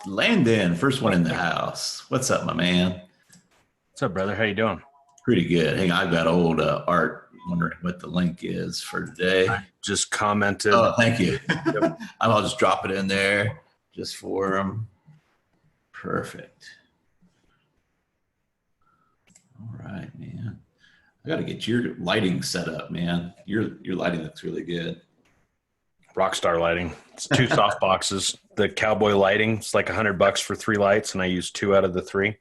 Landon, first one in the house. What's up, my man? What's up, brother? How you doing? Pretty good. Hang on, I've got old Art wondering what the link is for I today. just commented. Oh, thank you. Yep. I'll just drop it in there just for him. Perfect. All right, man. I got to get your lighting set up, man. Your lighting looks really good. Rockstar lighting. It's two soft boxes. The cowboy lighting. It's like $100 for 3 lights, and I use 2 out of the 3.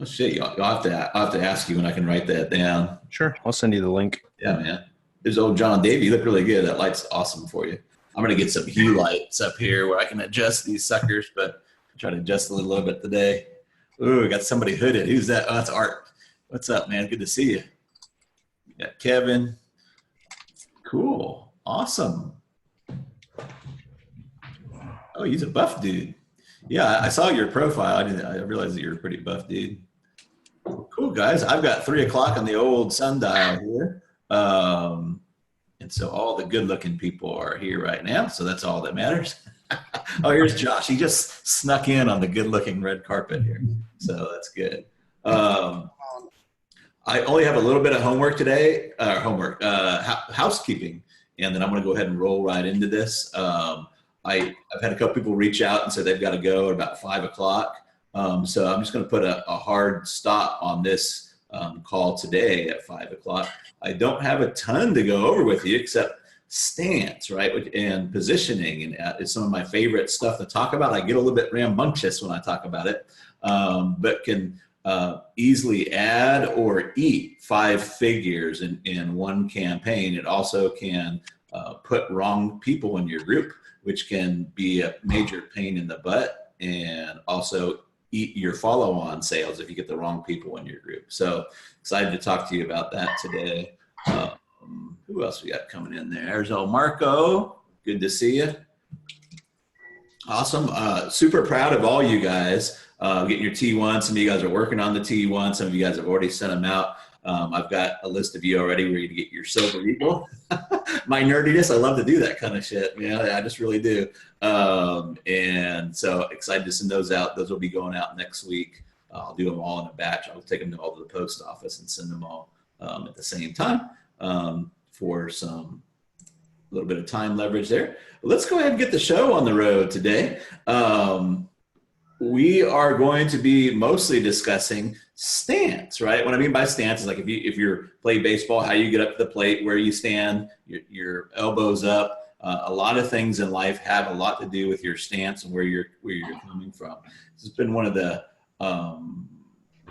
Oh shit, I'll have to ask you when I can write that down. Sure, I'll send you the link. Yeah, man. There's old John Davey. You look really good. That light's awesome for you. I'm gonna get some hue lights up here where I can adjust these suckers, but try to adjust a little bit today. Ooh, we got somebody hooded. Who's that? Oh, that's Art. What's up, man? Good to see you. We got Kevin. Cool. Awesome. Oh, he's a buff dude. Yeah, I saw your profile. I realized that you're a pretty buff dude. Cool, guys. I've got 3 o'clock on the old sundial here. And so all the good-looking people are here right now, so that's all that matters. Oh, here's Josh. He just snuck in on the good-looking red carpet here, so that's good. I only have a little bit of homework today, housekeeping, and then I'm going to go ahead and roll right into this. I've had a couple people reach out and say they've got to go at about 5 o'clock. So I'm just going to put a hard stop on this call today at 5 o'clock. I don't have a ton to go over with you except stance, right? And positioning. And it's some of my favorite stuff to talk about. I get a little bit rambunctious when I talk about it, but can easily add or eat 5 figures in one campaign. It also can put wrong people in your group, which can be a major pain in the butt, and also eat your follow-on sales if you get the wrong people in your group. So excited to talk to you about that today. Who else we got coming in there? There's old Marco. Good to see you. Awesome. Super proud of all you guys getting your T1. Some of you guys are working on the T1. Some of you guys have already sent them out. I've got a list of you already ready to get your Silver Eagle. My nerdiness, I love to do that kind of shit, man. I just really do. And so excited to send those out. Those will be going out next week. I'll do them all in a batch. I'll take them all to the post office and send them all at the same time for some little bit of time leverage there. But let's go ahead and get the show on the road today. We are going to be mostly discussing stance, right? What I mean by stance is like if you're play baseball, how you get up to the plate, where you stand, your elbows up. A lot of things in life have a lot to do with your stance and where you're coming from. This has been one of the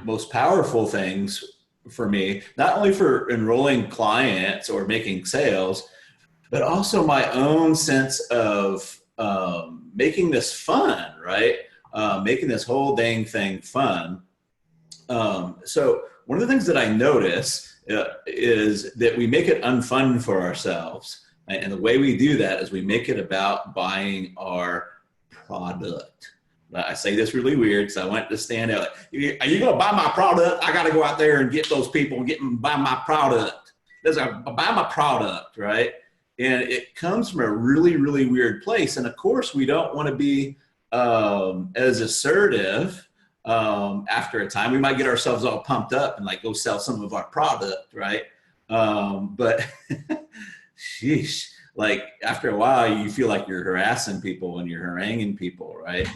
most powerful things for me, not only for enrolling clients or making sales, but also my own sense of making this fun, right? Making this whole dang thing fun. So one of the things that I notice is that we make it unfun for ourselves. And the way we do that is we make it about buying our product. I say this really weird because I want to stand out. Are you going to buy my product? I got to go out there and get those people and get them to buy my product. Buy my product, right? And it comes from a really, really weird place. And of course, we don't want to be as assertive after a time. We might get ourselves all pumped up and like go sell some of our product, right? But sheesh, like after a while you feel like you're harassing people and you're haranguing people, right?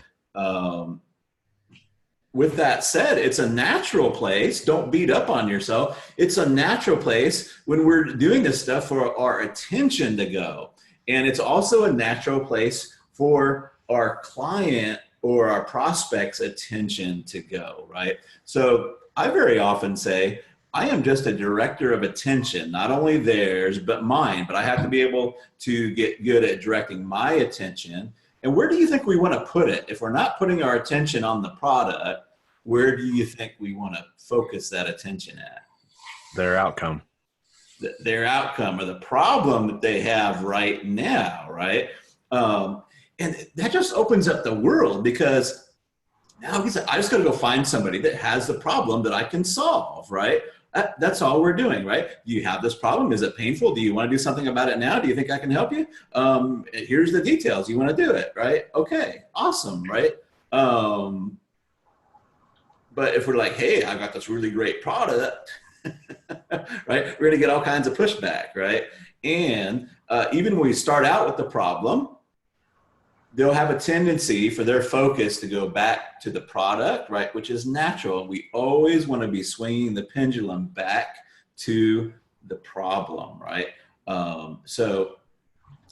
With that said, it's a natural place. Don't beat up on yourself. It's a natural place when we're doing this stuff for our attention to go. And it's also a natural place for our client or our prospect's attention to go, right? So I very often say, I am just a director of attention, not only theirs, but mine. But I have to be able to get good at directing my attention. And where do you think we want to put it? If we're not putting our attention on the product, where do you think we want to focus that attention at? Their outcome. Their outcome, or the problem that they have right now, right? And that just opens up the world, because now I just got to go find somebody that has the problem that I can solve, right? That's all we're doing, right? Do you have this problem? Is it painful? Do you want to do something about it now? Do you think I can help you? Here's the details. You want to do it, right? Okay, awesome, right? Um, but if we're like, hey, I got this really great product, right? We're going to get all kinds of pushback, right? And even when we start out with the problem, they'll have a tendency for their focus to go back to the product, right? Which is natural. We always want to be swinging the pendulum back to the problem, right? So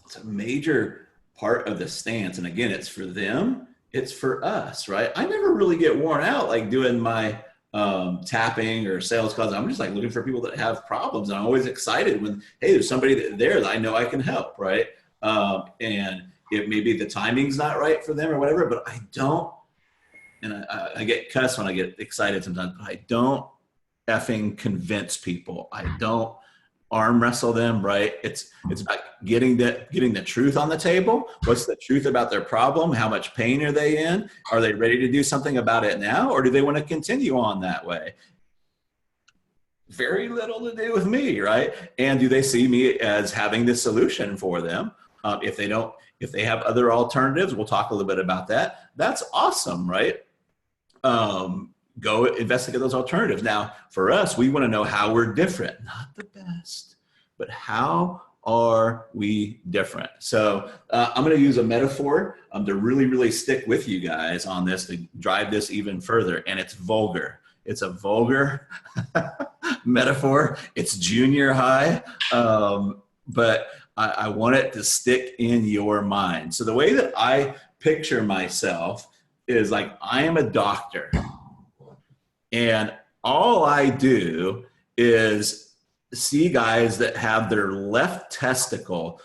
it's a major part of the stance. And again, it's for them, it's for us, right? I never really get worn out like doing my tapping or sales calls. I'm just like looking for people that have problems. And I'm always excited when, hey, there's somebody there that I know I can help, right? And it maybe the timing's not right for them or whatever, but I don't, and I get cussed when I get excited sometimes, but I don't effing convince people. I don't arm wrestle them, right? It's about getting the truth on the table. What's the truth about their problem? How much pain are they in? Are they ready to do something about it now? Or do they want to continue on that way? Very little to do with me, right? And do they see me as having the solution for them? If they have other alternatives, we'll talk a little bit about that. That's awesome, right? Go investigate those alternatives. Now, for us, we want to know how we're different, not the best, but how are we different? So I'm going to use a metaphor to really, really stick with you guys on this to drive this even further. And it's vulgar. It's a vulgar metaphor. It's junior high, but I want it to stick in your mind. So the way that I picture myself is like I am a doctor. And all I do is see guys that have their left testicle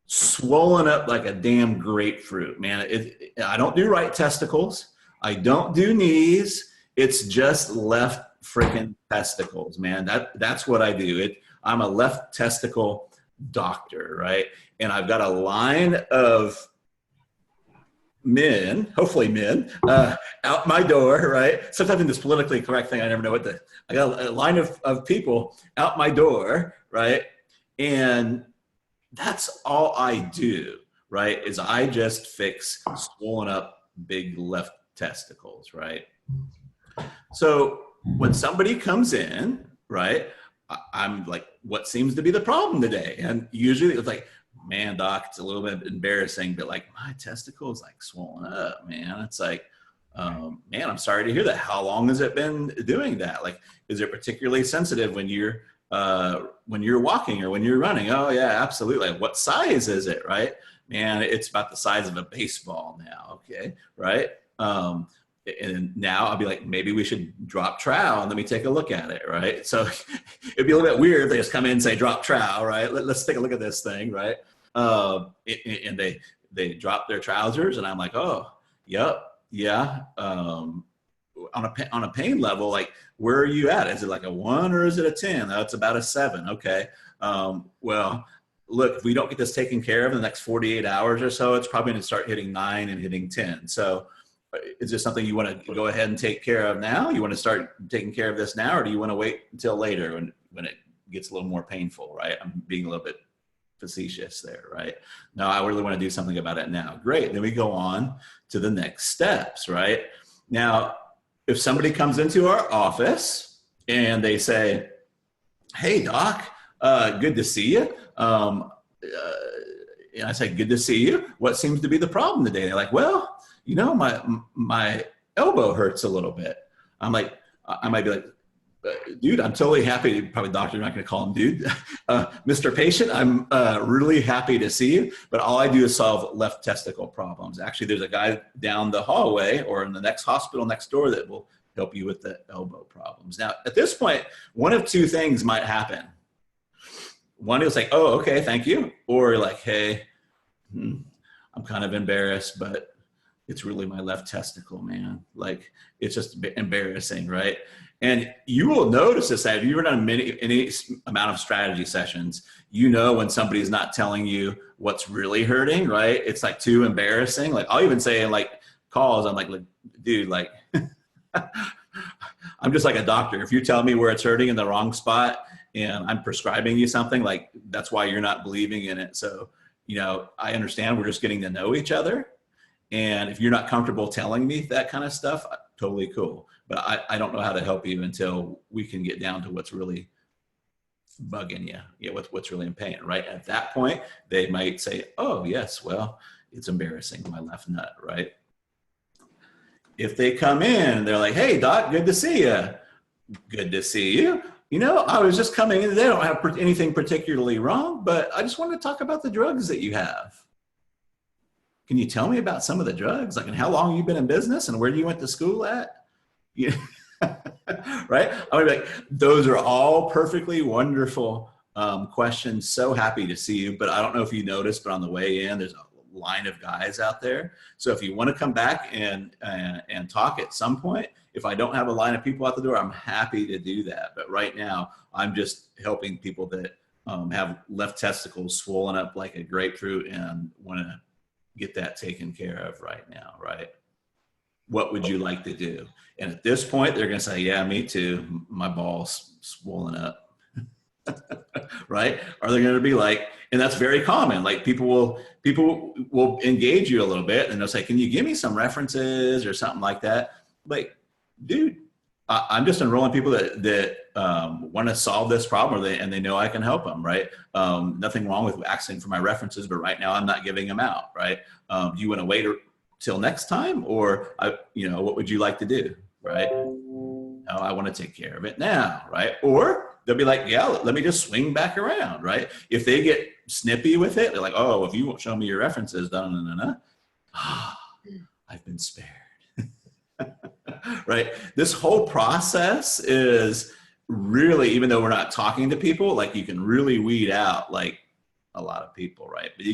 swollen up like a damn grapefruit, man. I don't do right testicles. I don't do knees. It's just left freaking testicles, man. That's what I do. I'm a left testicle doctor, right? And I've got a line of men, hopefully men, out my door, right? Sometimes in this politically correct thing, I never know I got a line of people out my door, right? And that's all I do, right? Is I just fix swollen up big left testicles, right? So when somebody comes in, right, I'm like, what seems to be the problem today? And usually it's like, man, doc, it's a little bit embarrassing, but like my testicle is like swollen up, man. It's like, man, I'm sorry to hear that. How long has it been doing that? Like, is it particularly sensitive when you're walking or when you're running? Oh yeah, absolutely. Like, what size is it? Right, man, it's about the size of a baseball now. Okay. Right. And now I'll be like, maybe we should drop trowel and let me take a look at it, right? So it'd be a little bit weird if they just come in and say, drop trowel, right? Let's take a look at this thing, right? And they drop their trousers and I'm like, oh, yep, yeah. On a pain level, like, where are you at? Is it like a 1 or is it a 10? Oh, it's about a 7, okay. Well, look, if we don't get this taken care of in the next 48 hours or so, it's probably gonna start hitting 9 and hitting 10. So is this something you want to go ahead and take care of now? You want to start taking care of this now, or do you want to wait until later when it gets a little more painful, right? I'm being a little bit facetious there, right? No, I really want to do something about it now. Great. Then we go on to the next steps, right? Now, if somebody comes into our office and they say, hey, doc, good to see you. And I say, good to see you. What seems to be the problem today? They're like, well, you know, my elbow hurts a little bit. I'm like, I might be like, dude, I'm totally happy. Probably doctor, not going to call him dude. Mr. Patient, I'm really happy to see you, but all I do is solve left testicle problems. Actually, there's a guy down the hallway or in the next hospital next door that will help you with the elbow problems. Now, at this point, one of two things might happen. One is like, oh, okay, thank you. Or like, hey, I'm kind of embarrassed, but it's really my left testicle, man. Like, it's just embarrassing, right? And you will notice this, that if you've done any amount of strategy sessions, you know when somebody's not telling you what's really hurting, right? It's like too embarrassing. Like, I'll even say in like calls, I'm like, dude, like, I'm just like a doctor. If you tell me where it's hurting in the wrong spot and I'm prescribing you something, like, that's why you're not believing in it. So, you know, I understand we're just getting to know each other. And if you're not comfortable telling me that kind of stuff, totally cool. But I don't know how to help you until we can get down to what's really bugging you, what's really in pain, right? At that point, they might say, oh, yes, well, it's embarrassing, my left nut, right? If they come in, they're like, hey, doc, good to see you. Good to see you. I was just coming in today. I don't have anything particularly wrong, but I just wanted to talk about the drugs that you have. Can you tell me about some of the drugs? Like, and how long you've been in business and where you went to school at? Yeah. Right? I would be like, those are all perfectly wonderful questions. So happy to see you. But I don't know if you noticed, but on the way in, there's a line of guys out there. So if you want to come back and talk at some point, if I don't have a line of people out the door, I'm happy to do that. But right now, I'm just helping people that have left testicles swollen up like a grapefruit and want to get that taken care of right now, right? What would you like to do? And at this point, they're going to say, yeah, me too. My ball's swollen up. Right? Are they going to be like, and that's very common. Like people will engage you a little bit and they'll say, can you give me some references or something like that? Like, dude, I'm just enrolling people that want to solve this problem and they know I can help them, right? Nothing wrong with asking for my references, but right now I'm not giving them out, right? Do you want to wait till next time, or what would you like to do, right? No, I want to take care of it now, right? Or they'll be like, yeah, let me just swing back around, right? If they get snippy with it, they're like, oh, if you won't show me your references, I've been spared. Right? This whole process is really, even though we're not talking to people, like you can really weed out like a lot of people, right? But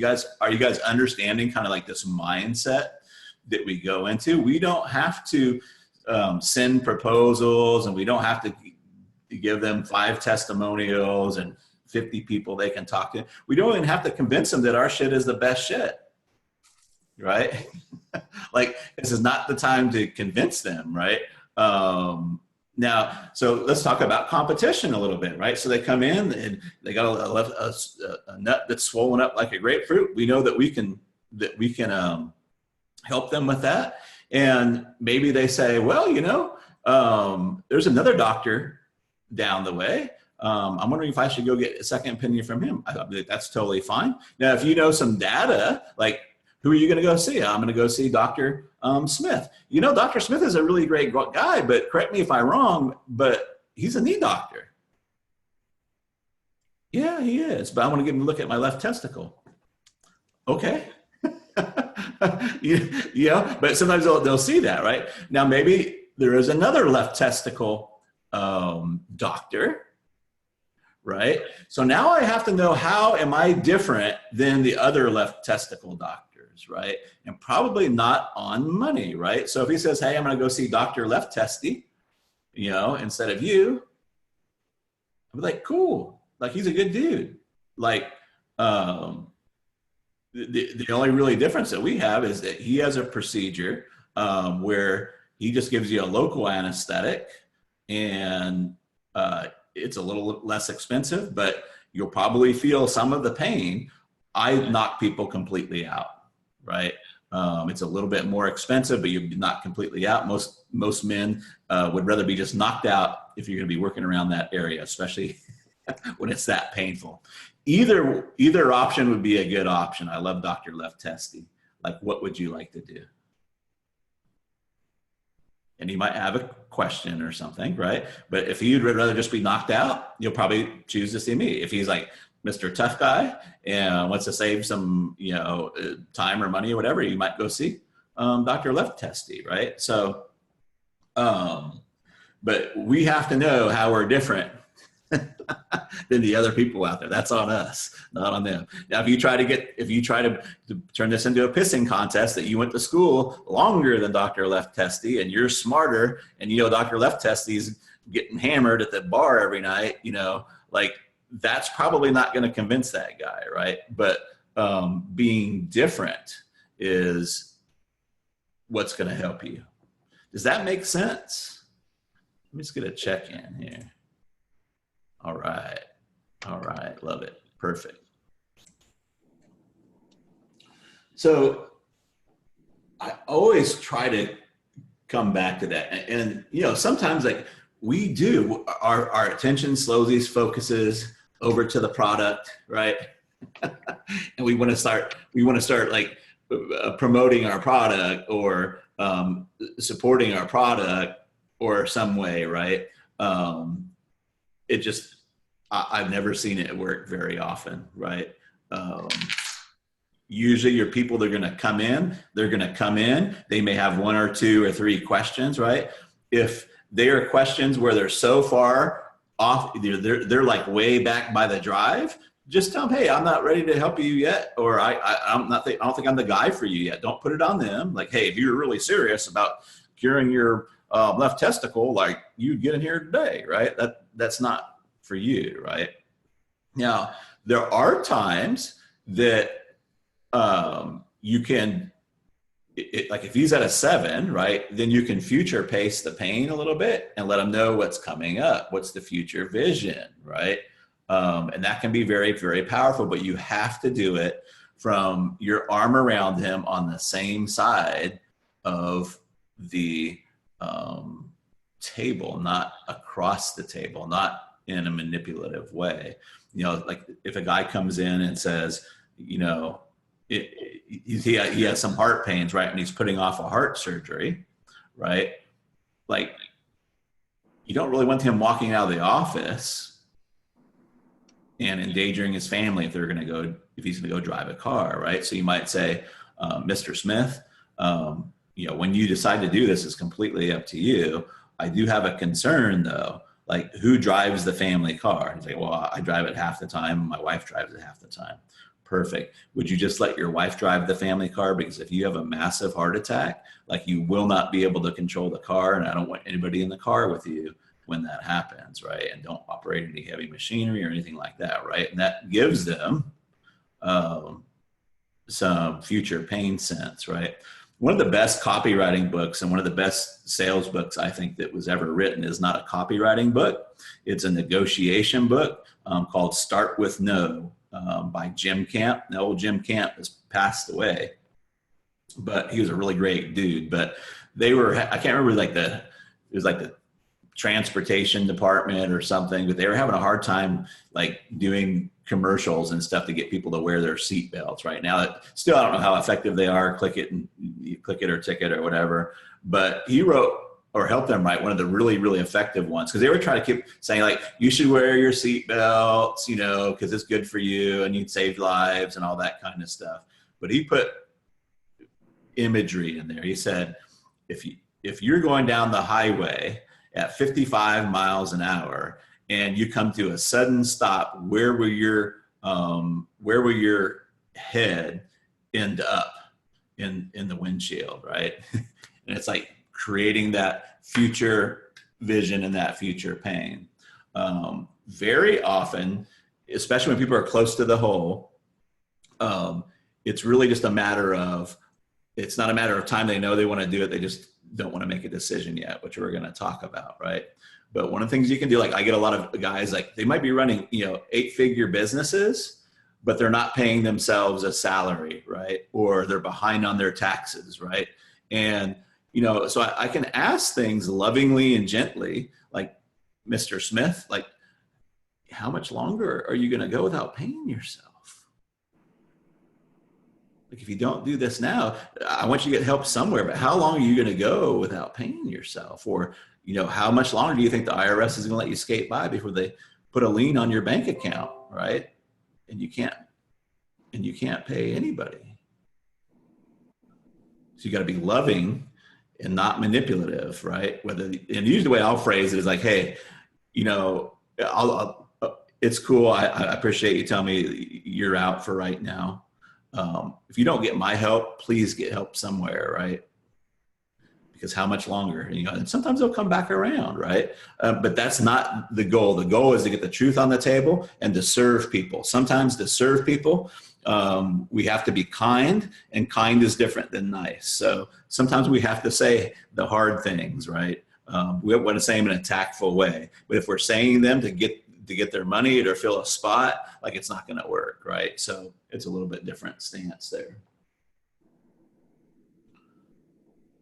are you guys understanding kind of like this mindset that we go into? We don't have to send proposals, and we don't have to give them 5 testimonials and 50 people they can talk to. We don't even have to convince them that our shit is the best shit, right? Like, this is not the time to convince them, right? Now, so let's talk about competition a little bit, right? So they come in and they got a nut that's swollen up like a grapefruit. We know that we can help them with that. And maybe they say, well, there's another doctor down the way. I'm wondering if I should go get a second opinion from him. That's totally fine. Now, if you know some data, like, who are you going to go see? I'm going to go see Dr. Smith. Dr. Smith is a really great guy, but correct me if I'm wrong, but he's a knee doctor. Yeah, he is, but I want to get him to look at my left testicle. Okay. But sometimes they'll see that, right? Now, maybe there is another left testicle doctor, right? So now I have to know, how am I different than the other left testicle doctors, right? And probably not on money, right? So if he says, hey, I'm going to go see Dr. Left Testy, instead of you, I'll be like, cool. Like, he's a good dude. Like, the only really difference that we have is that he has a procedure where he just gives you a local anesthetic, and it's a little less expensive, but you'll probably feel some of the pain. I knock people completely out, right? It's a little bit more expensive, but you're not completely out. Most men would rather be just knocked out if you're going to be working around that area, especially when it's that painful. Either option would be a good option. I love Dr. Left Testy. Like, what would you like to do? And he might have a question or something, right? But if you'd rather just be knocked out, you'll probably choose to see me. If he's like Mr. Tough Guy and wants to save some, time or money or whatever, you might go see Dr. Left Testy, right? So, but we have to know how we're different than the other people out there. That's on us, not on them. Now, if you try to turn this into a pissing contest, that you went to school longer than Dr. Left Testy and you're smarter, and Dr. Left Testy's getting hammered at the bar every night, like, that's probably not going to convince that guy, right? But being different is what's going to help you. Does that make sense? Let me just get a check in here. All right. Love it. Perfect. So I always try to come back to that. And you know, sometimes like we do, our attention slowly focuses over to the product, right? And we want to start like promoting our product or supporting our product or some way, right? It just, I've never seen it work very often, right? Um, Usually your people, they're going to come in, they may have one or two or three questions, right? If they are questions where they're so far off, they're like way back by the drive, just tell them, hey, I'm not ready to help you yet, or I don't think I'm the guy for you yet. Don't put it on them. Like, hey, if you're really serious about curing your left testicle, like you'd get in here today, right? That's not for you, right? Now, there are times that you can, like if he's at a 7, right, then you can future pace the pain a little bit and let him know what's coming up, what's the future vision, right? And that can be very, very powerful, but you have to do it from your arm around him on the same side of the table, not across the table, not in a manipulative way. You know, like if a guy comes in and says, you know, he has some heart pains, right? And he's putting off a heart surgery, right? Like, you don't really want him walking out of the office and endangering his family if he's going to go drive a car, right? So you might say, Mr. Smith, you know, when you decide to do this, is completely up to you. I do have a concern though, like who drives the family car? He's like, well, I drive it half the time. My wife drives it half the time. Perfect. Would you just let your wife drive the family car? Because if you have a massive heart attack, like you will not be able to control the car. And I don't want anybody in the car with you when that happens, right? And don't operate any heavy machinery or anything like that, right? And that gives them some future pain sense, right? One of the best copywriting books and one of the best sales books I think that was ever written is not a copywriting book. It's a negotiation book called Start With No by Jim Camp. Now, old Jim Camp has passed away, but he was a really great dude. But I can't remember it was like the transportation department or something, but they were having a hard time like doing commercials and stuff to get people to wear their seat belts right now. Still, I don't know how effective they are. Click it or ticket or whatever. But he wrote or helped them write one of the really, really effective ones, because they were trying to keep saying like, you should wear your seat belts, you know, because it's good for you and you'd save lives and all that kind of stuff. But he put imagery in there. He said, if you're going down the highway at 55 miles an hour and you come to a sudden stop, where will your head end up in the windshield, right? And it's like creating that future vision and that future pain. Very often, especially when people are close to the hole, it's really just it's not a matter of time. They know they want to do it. They just don't want to make a decision yet, which we're going to talk about, right? But one of the things you can do, like I get a lot of guys, like they might be running, 8-figure businesses, but they're not paying themselves a salary, right? Or they're behind on their taxes, right? And, so I can ask things lovingly and gently, like, Mr. Smith, like, how much longer are you going to go without paying yourself? Like, if you don't do this now, I want you to get help somewhere, but how long are you going to go without paying yourself? Or, how much longer do you think the IRS is going to let you skate by before they put a lien on your bank account, right? And you can't pay anybody. So you got to be loving and not manipulative, right? And usually the way I'll phrase it is like, hey, it's cool. I appreciate you telling me you're out for right now. If you don't get my help, please get help somewhere, right? Because how much longer? And sometimes they'll come back around, right? But that's not the goal. The goal is to get the truth on the table and to serve people. Sometimes to serve people, we have to be kind, and kind is different than nice. So sometimes we have to say the hard things, right? We don't want to say them in a tactful way. But if we're saying them to get their money or fill a spot, like, it's not going to work, right? So it's a little bit different stance there.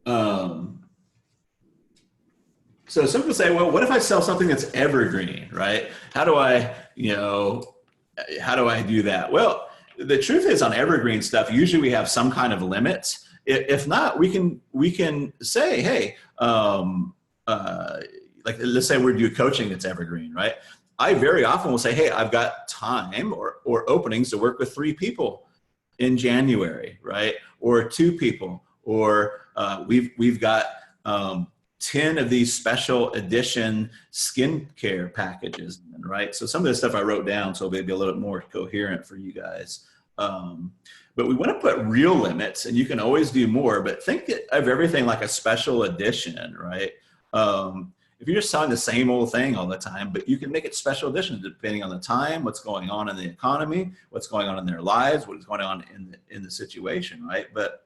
Um, so some people say, well, what if I sell something that's evergreen, right? How do I, how do I do that? Well, the truth is on evergreen stuff, usually we have some kind of limits. If not, we can say, hey, like let's say we're doing coaching that's evergreen, right? I very often will say, hey, I've got time or openings to work with 3 people in January, right? Or 2 people, or we've got 10 of these special edition skincare packages, right? So some of this stuff I wrote down so it'll be a little bit more coherent for you guys. But we want to put real limits, and you can always do more, but think of everything like a special edition, right? If you're just selling the same old thing all the time, but you can make it special editions depending on the time, what's going on in the economy, what's going on in their lives, what's going on in the situation, right? But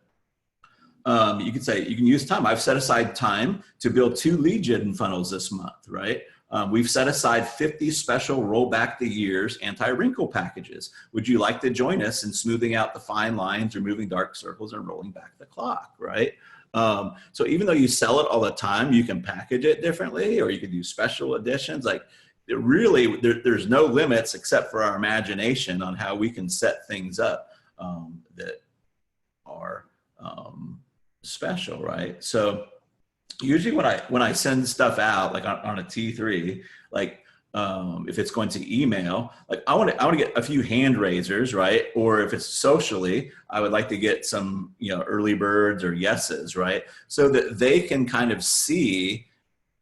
you can say, you can use time. I've set aside time to build 2 lead gen funnels this month, right? We've set aside 50 special roll back the years anti-wrinkle packages. Would you like to join us in smoothing out the fine lines, removing dark circles, and rolling back the clock, right? So even though you sell it all the time, you can package it differently, or you could do special editions. Like there's no limits except for our imagination on how we can set things up that are special, right? So usually when I send stuff out, like on a T3, like if it's going to email, like I want to get a few hand raisers, right? Or if it's socially, I would like to get some, early birds or yeses, right? So that they can kind of see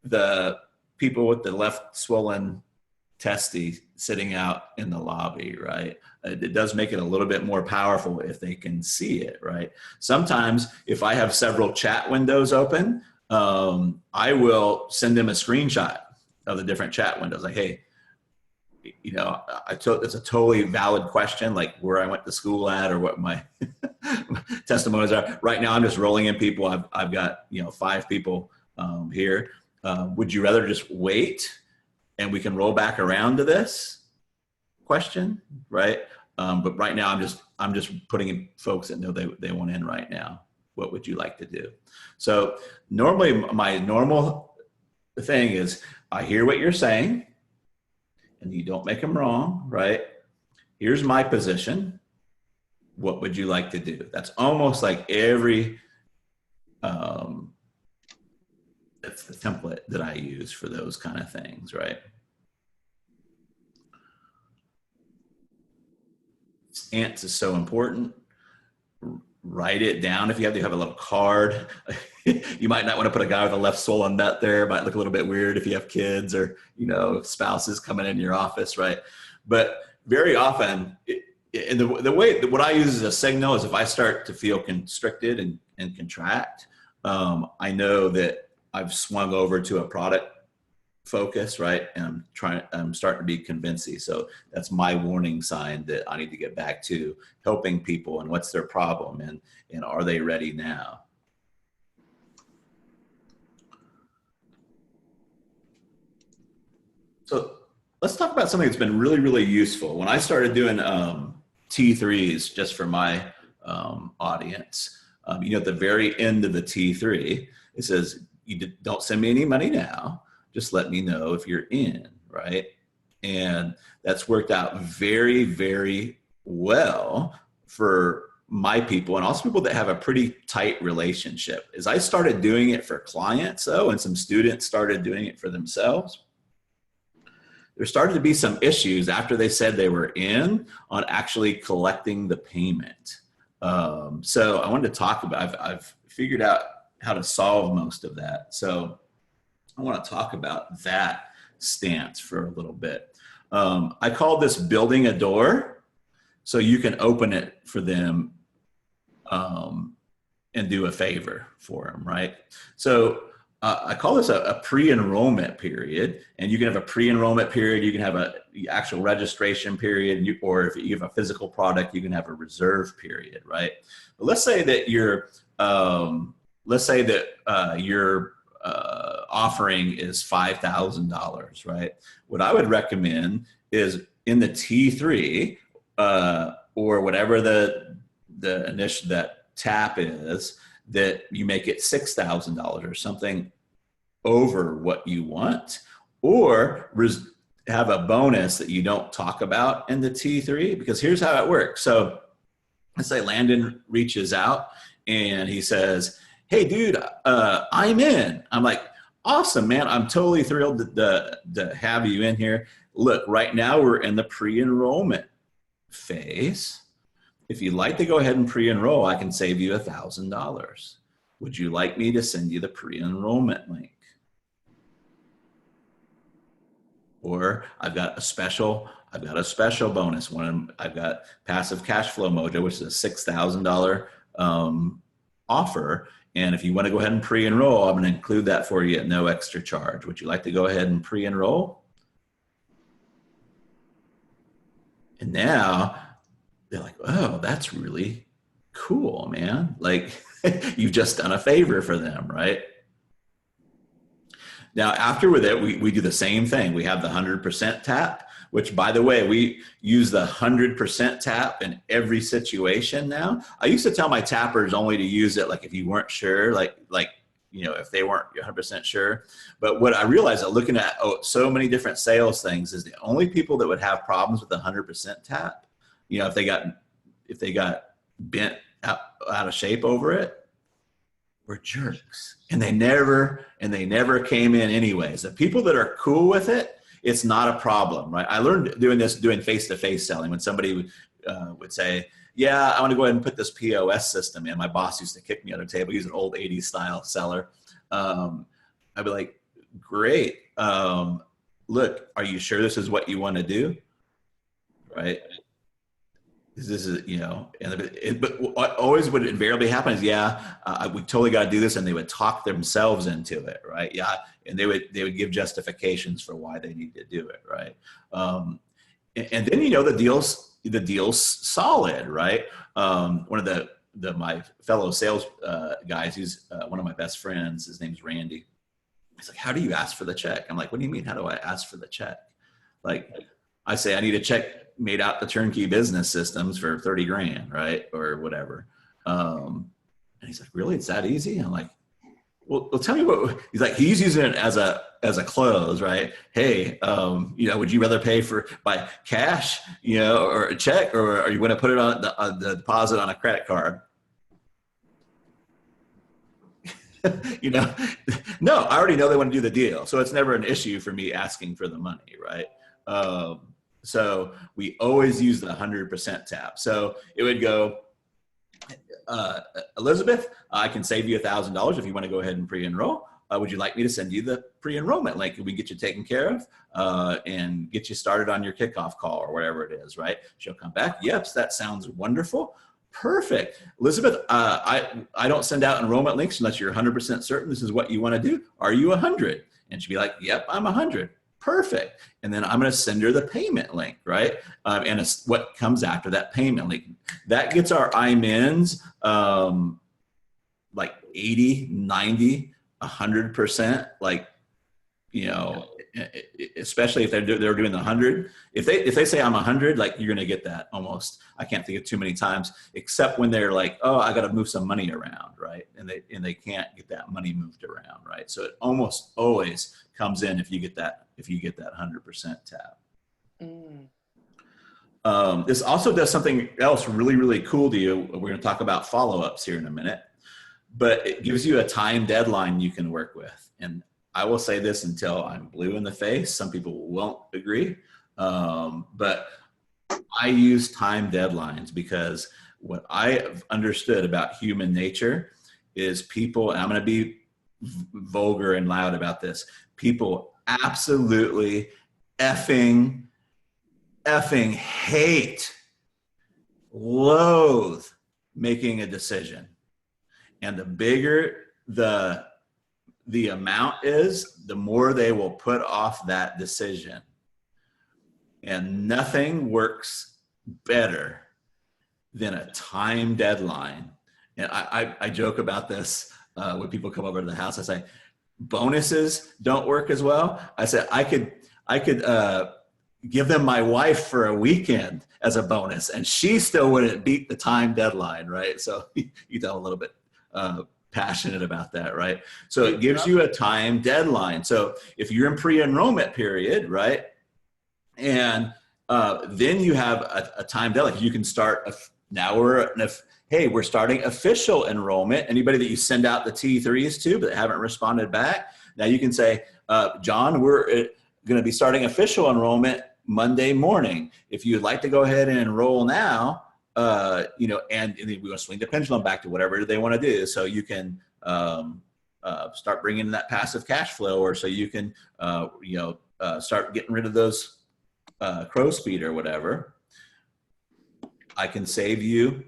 the people with the left swollen testy sitting out in the lobby, right? It does make it a little bit more powerful if they can see it, right? Sometimes if I have several chat windows open, I will send them a screenshot of the different chat windows. Like, hey, it's a totally valid question, like where I went to school at or what my testimonies are. Right now, I'm just rolling in people. I've got, 5 people here. Would you rather just wait and we can roll back around to this question, right? But right now, I'm just putting in folks that know they want in right now. What would you like to do? So normally my normal thing is I hear what you're saying and you don't make them wrong, right? Here's my position. What would you like to do? That's almost like every, that's the template that I use for those kind of things, right? Stance is so important. Write it down. If you have to have a little card, you might not want to put a guy with a left swollen nut there. It might look a little bit weird if you have kids or, spouses coming in your office, right? But very often, and the way what I use as a signal is if I start to feel constricted and contract, I know that I've swung over to a product focus, right? And I'm starting to be convincing. So that's my warning sign that I need to get back to helping people and what's their problem and are they ready now? So let's talk about something that's been really, really useful. When I started doing T3s just for my audience, at the very end of the T3, it says, don't send me any money now. Just let me know if you're in, right? And that's worked out very, very well for my people and also people that have a pretty tight relationship. As I started doing it for clients, though, and some students started doing it for themselves, there started to be some issues after they said they were in on actually collecting the payment. So I wanted to talk about, I've figured out how to solve most of that. So I want to talk about that stance for a little bit. I call this building a door so you can open it for them and do a favor for them, right? So I call this a pre-enrollment period, and you can have a pre-enrollment period, you can have a actual registration period, or if you have a physical product, you can have a reserve period, right? But let's say that your offering is $5,000, right? What I would recommend is in the T3 or whatever the initial that tap is, that you make it $6,000 or something over what you want, or have a bonus that you don't talk about in the T3, because here's how it works. So let's say Landon reaches out and he says, hey dude, I'm in. I'm like, awesome, man. I'm totally thrilled to have you in here. Look, right now we're in the pre-enrollment phase. If you'd like to go ahead and pre-enroll, I can save you $1,000. Would you like me to send you the pre-enrollment link? Or I've got a special bonus. I've got Passive Cash Flow Mojo, which is a $6,000 offer. And if you want to go ahead and pre-enroll, I'm going to include that for you at no extra charge. Would you like to go ahead and pre-enroll? And now they're like, oh, that's really cool, man. Like you've just done a favor for them, right? Now, after with it, we do the same thing. We have the 100% tap, which, by the way, we use the 100% tap in every situation now. I used to tell my tappers only to use it like if you weren't sure, like if they weren't 100% sure. But what I realized looking at so many different sales things is the only people that would have problems with the 100% tap, if they got bent out of shape over it, were jerks. And they never came in anyways. The people that are cool with it, it's not a problem, right? I learned doing face-to-face selling when somebody would say, yeah, I want to go ahead and put this POS system in. My boss used to kick me under the table. He's an old 80s style seller. I'd be like, great. Look, are you sure this is what you want to do? Right? This is, but what always would invariably happen is, we totally got to do this. And they would talk themselves into it. Right. Yeah. And they would give justifications for why they need to do it. Right. And then, the deal's solid. Right. One of my fellow sales guys, he's one of my best friends. His name's Randy. He's like, how do you ask for the check? I'm like, what do you mean? How do I ask for the check? Like, I say, I need a check made out the turnkey business systems for 30 grand, right? Or whatever. And he's like, really? It's that easy? I'm like, well, tell me what. He's like, he's using it as a close, right? Hey, would you rather pay by cash, or a check, or are you going to put it on the deposit on a credit card? No, I already know they want to do the deal. So it's never an issue for me asking for the money, right? So we always use the 100% tap. So it would go, Elizabeth, I can save you $1,000 if you want to go ahead and pre-enroll. Would you like me to send you the pre-enrollment link? We get you taken care of and get you started on your kickoff call or whatever it is, right? She'll come back. Yep, that sounds wonderful. Perfect. Elizabeth, I don't send out enrollment links unless you're 100% certain this is what you want to do. Are you 100? And she'd be like, yep, I'm 100. Perfect. And then I'm going to send her the payment link, right? And what comes after that payment link. That gets our IMINs like 80, 90, 100%. Like, especially if they're doing the 100. If they say I'm 100, like you're going to get that almost. I can't think of too many times, except when they're like, oh, I got to move some money around, right? And they can't get that money moved around, right? So it almost always comes in if you get that 100% tap. This also does something else really, really cool to you. We're going to talk about follow-ups here in a minute, but it gives you a time deadline you can work with. And I will say this until I'm blue in the face. Some people won't agree. But I use time deadlines because what I have understood about human nature is people, and I'm going to be vulgar and loud about this, people absolutely effing hate, loathe making a decision. And the bigger the amount is, the more they will put off that decision. And nothing works better than a time deadline. And I joke about this when people come over to the house. I say, bonuses don't work as well. I said, I could give them my wife for a weekend as a bonus, and she still wouldn't beat the time deadline, right? So you tell a little bit passionate about that, right? So it gives you a time deadline. So if you're in pre-enrollment period, right, and then you have a time deadline. You can start now. We're starting official enrollment. Anybody that you send out the T3s to but haven't responded back, now you can say, John, we're going to be starting official enrollment Monday morning. If you'd like to go ahead and enroll now, and we're going to swing the pendulum back to whatever they want to do. So you can start bringing in that passive cash flow, or so you can, start getting rid of those crow's feet or whatever. I can save you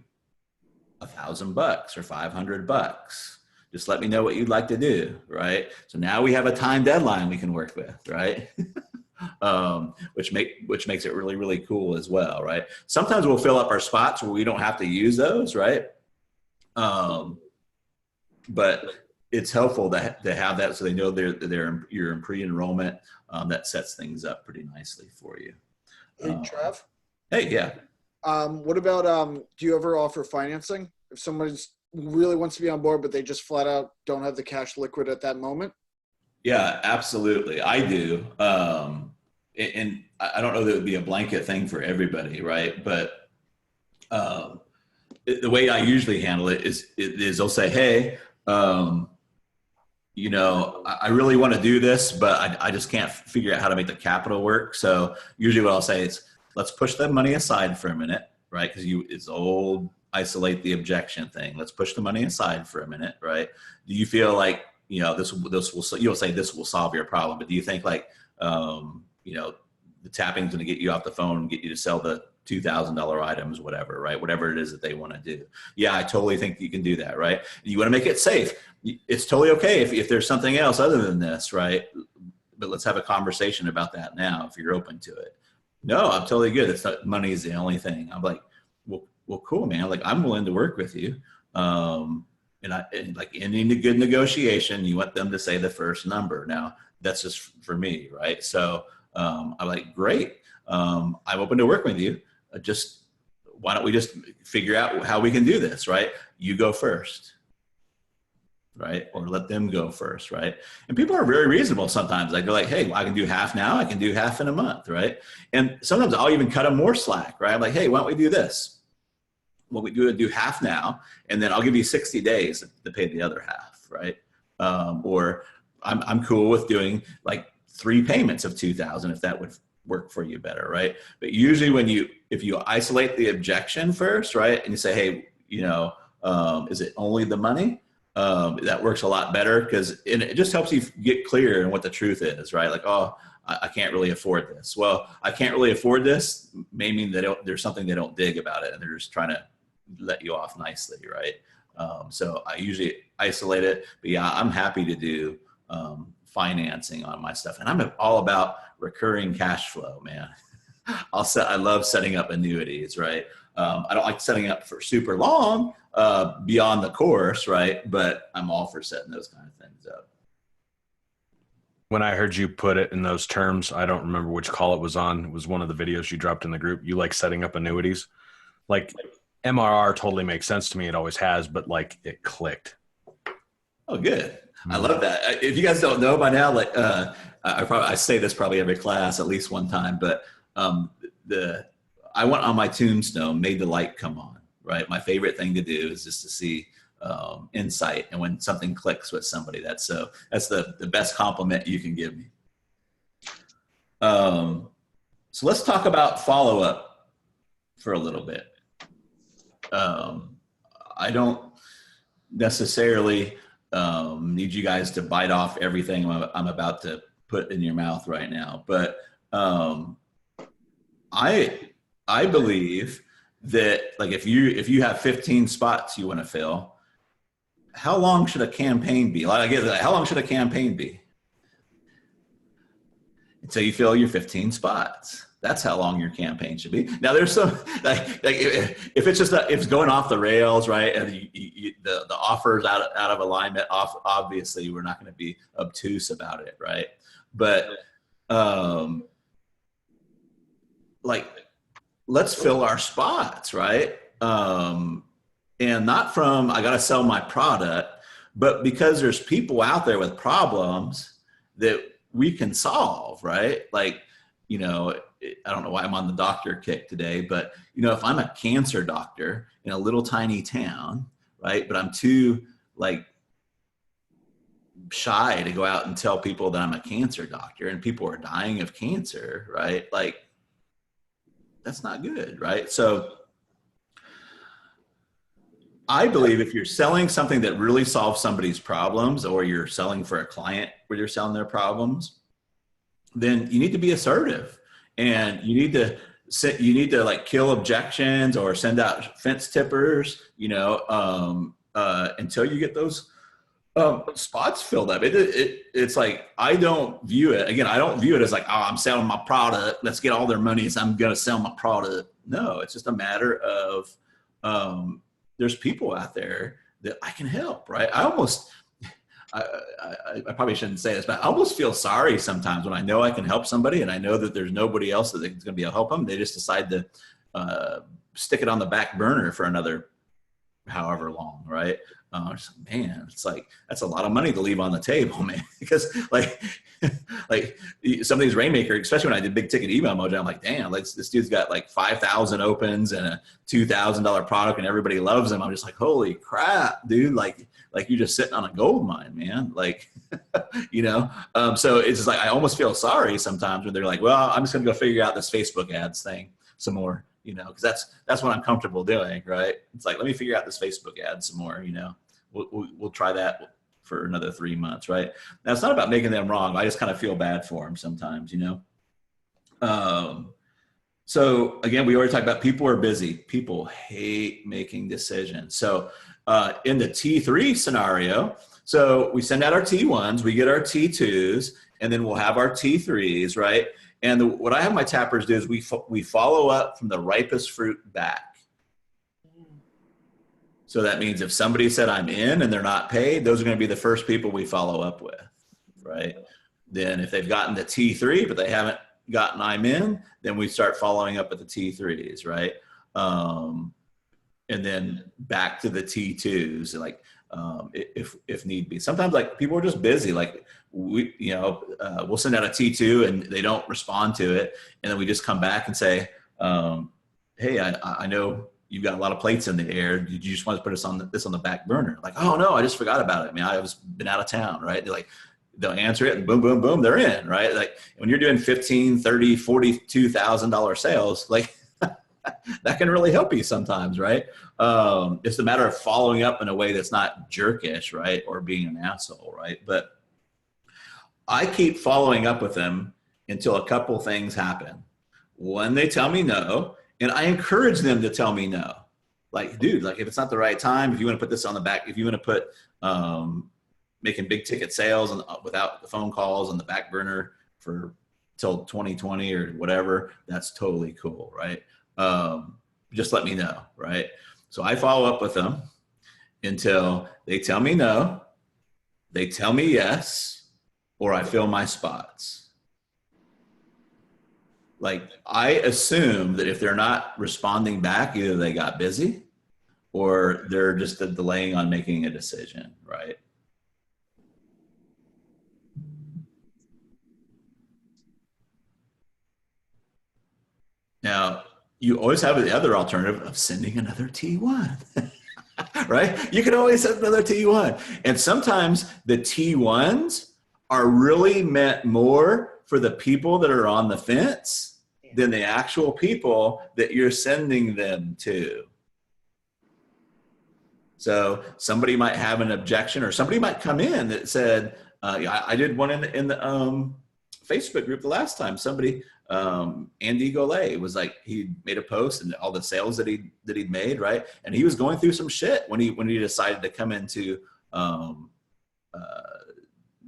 $1,000 or $500. Just let me know what you'd like to do, right? So now we have a time deadline we can work with, right? Which makes it really, really cool as well, right? Sometimes we'll fill up our spots where we don't have to use those, right? But it's helpful to have that so they know you're in pre-enrollment. That sets things up pretty nicely for you. Hey, Trev. Hey, yeah. What about, do you ever offer financing? If someone really wants to be on board, but they just flat out don't have the cash liquid at that moment? Yeah, absolutely. I do. And I don't know that it would be a blanket thing for everybody, right? But the way I usually handle it is they'll say, hey, I really want to do this, but I just can't figure out how to make the capital work. So usually what I'll say is, let's push that money aside for a minute, right? Because it's old isolate the objection thing. Let's push the money aside for a minute, right? Do you feel like, this will, you'll say this will solve your problem, but do you think like, the tapping is going to get you off the phone and get you to sell the $2,000 items, whatever, right? Whatever it is that they want to do. Yeah, I totally think you can do that, right? You want to make it safe. It's totally okay if there's something else other than this, right? But let's have a conversation about that now if you're open to it. No, I'm totally good. It's not, money is the only thing. I'm like, well, cool, man. Like, I'm willing to work with you. And like any good negotiation, you want them to say the first number. Now, that's just for me, right? So I'm like, great. I'm open to work with you. Why don't we just figure out how we can do this, right? You go first, right? Or let them go first, right? And people are very reasonable sometimes. Like, they're like, hey, well, I can do half now. I can do half in a month, right? And sometimes I'll even cut them more slack, right? I'm like, hey, why don't we do this? What we do half now, and then I'll give you 60 days to pay the other half, right? Or I'm cool with doing like 3 payments of $2,000 if that would work for you better, right? But usually if you isolate the objection first, right, and you say, hey, is it only the money? That works a lot better because it just helps you get clear on what the truth is, right? Like, oh, I can't really afford this. Well, I can't really afford this may mean that there's something they don't dig about it, and they're just trying to let you off nicely, right? So I usually isolate it, but yeah, I'm happy to do financing on my stuff, and I'm all about recurring cash flow, man. I love setting up annuities, right? I don't like setting up for super long beyond the course, right? But I'm all for setting those kind of things up. When I heard you put it in those terms, I don't remember which call it was on. It was one of the videos you dropped in the group. You like setting up annuities. Like MRR totally makes sense to me. It always has, but like it clicked. Oh, good. I love that. If you guys don't know by now, like I say this probably every class at least one time, but I went on my tombstone, made the light come on, right? My favorite thing to do is just to see insight, and when something clicks with somebody, that's the best compliment you can give me. So let's talk about follow-up for a little bit. I don't necessarily need you guys to bite off everything I'm about to put in your mouth right now, but I believe that, like, if you have 15 spots you want to fill, how long should a campaign be? Like, I guess, how long should a campaign be? Until you fill your 15 spots. That's how long your campaign should be. Now, there's some like if it's just if it's going off the rails, right, and the offer's out of alignment, obviously we're not going to be obtuse about it, right? But like, let's fill our spots, right? And not from I got to sell my product, but because there's people out there with problems that we can solve, right? Like, you know, I don't know why I'm on the doctor kick today, but you know, if I'm a cancer doctor in a little tiny town, right, but I'm too like shy to go out and tell people that I'm a cancer doctor and people are dying of cancer, right? Like, that's not good, right? So I believe if you're selling something that really solves somebody's problems, or you're selling for a client where you're selling their problems, then you need to be assertive, and you need to like kill objections or send out fence tippers, you know, until you get those spots filled up. It's like, I don't view it as like, oh, I'm selling my product, let's get all their money, so I'm going to sell my product. No, it's just a matter of there's people out there that I can help, right? I probably shouldn't say this, but I almost feel sorry sometimes when I know I can help somebody and I know that there's nobody else that's going to be able to help them. They just decide to stick it on the back burner for another however long, right? Man, it's like, that's a lot of money to leave on the table, man. Because like some of these Rainmaker, especially when I did big ticket email mojo, I'm like, damn, like this dude's got like 5,000 opens and a $2,000 product and everybody loves him. I'm just like, holy crap, dude. Like you're just sitting on a gold mine, man. Like, you know? So it's just like, I almost feel sorry sometimes when they're like, well, I'm just going to go figure out this Facebook ads thing some more, you know, because that's what I'm comfortable doing, right? It's like, let me figure out this Facebook ad some more, you know. We'll try that for another 3 months, right? Now, it's not about making them wrong. I just kind of feel bad for them sometimes, you know. So again, we already talked about people are busy. People hate making decisions. So in the T3 scenario, so we send out our T1s, we get our T2s, and then we'll have our T3s, right? And what I have my tappers do is we follow up from the ripest fruit back. So that means if somebody said I'm in and they're not paid, those are going to be the first people we follow up with, right? Then if they've gotten the T3, but they haven't gotten I'm in, then we start following up with the T3s, right? And then back to the T2s, like if need be. Sometimes like people are just busy. Like we'll send out a T2 and they don't respond to it, and then we just come back and say, hey, I know you've got a lot of plates in the air. Did you just want to put this on the back burner? Like, oh no, I just forgot about it. I mean, I've been out of town, right? They'll answer it and boom, boom, boom, they're in, right? Like when you're doing $15,000, $30,000, $42,000 sales, like that can really help you sometimes, right? It's a matter of following up in a way that's not jerkish, right? Or being an asshole, right? But I keep following up with them until a couple things happen. When they tell me no, and I encourage them to tell me no. Like, dude, like if it's not the right time, if you want to put this on the back, if you want to put making big ticket sales and without the phone calls on the back burner for till 2020 or whatever, that's totally cool, right? Just let me know, right? So I follow up with them until they tell me no, they tell me yes, or I fill my spots. Like I assume that if they're not responding back, either they got busy or they're just delaying on making a decision, right? Now, you always have the other alternative of sending another T1, right? You can always send another T1. And sometimes the T1s are really meant more for the people that are on the fence than the actual people that you're sending them to. So somebody might have an objection, or somebody might come in that said, I did one in the Facebook group the last time. Somebody, Andy Golay, was like, he made a post and all the sales that he'd made, right? And he was going through some shit when he decided to come into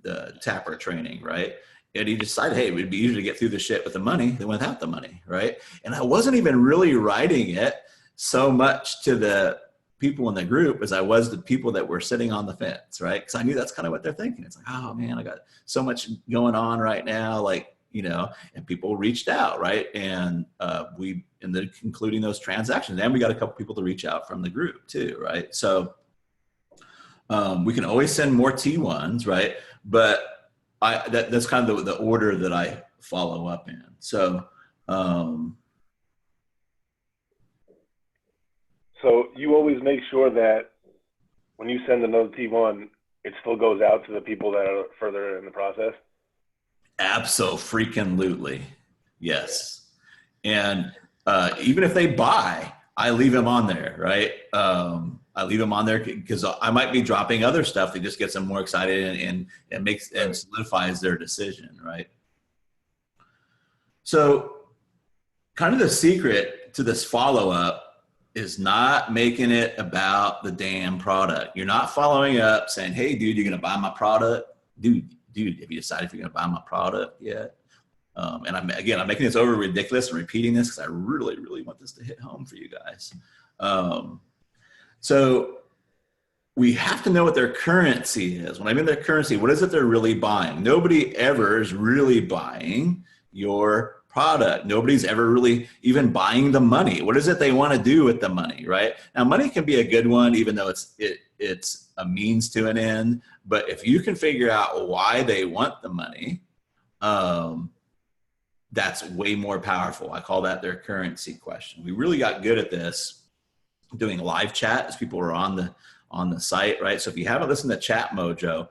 the tapper training, right? And he decided, hey, it would be easier to get through the shit with the money than without the money, right? And I wasn't even really writing it so much to the people in the group as I was the people that were sitting on the fence, right? Because I knew that's kind of what they're thinking. It's like, oh man, I got so much going on right now, like, you know, and people reached out, right? And we ended up concluding those transactions. And we got a couple people to reach out from the group too, right? So We can always send more T1s, right? But that's kind of the order that I follow up in. So, so you always make sure that when you send another T1, it still goes out to the people that are further in the process? Abso-freaking-lutely. Yes. And even if they buy, I leave them on there, right? I leave them on there because I might be dropping other stuff that just gets them more excited and makes and solidifies their decision, right? So kind of the secret to this follow-up is not making it about the damn product. You're not following up saying, hey, dude, you're going to buy my product? Dude, have you decided if you're going to buy my product yet? And I'm making this over ridiculous and repeating this because I really, really want this to hit home for you guys. So we have to know what their currency is. When I mean their currency, what is it they're really buying? Nobody ever is really buying your product. Nobody's ever really even buying the money. What is it they want to do with the money, right? Now, money can be a good one, even though it's a means to an end. But if you can figure out why they want the money, that's way more powerful. I call that their currency question. We really got good at this doing live chat as people are on the site, right? So if you haven't listened to Chat Mojo,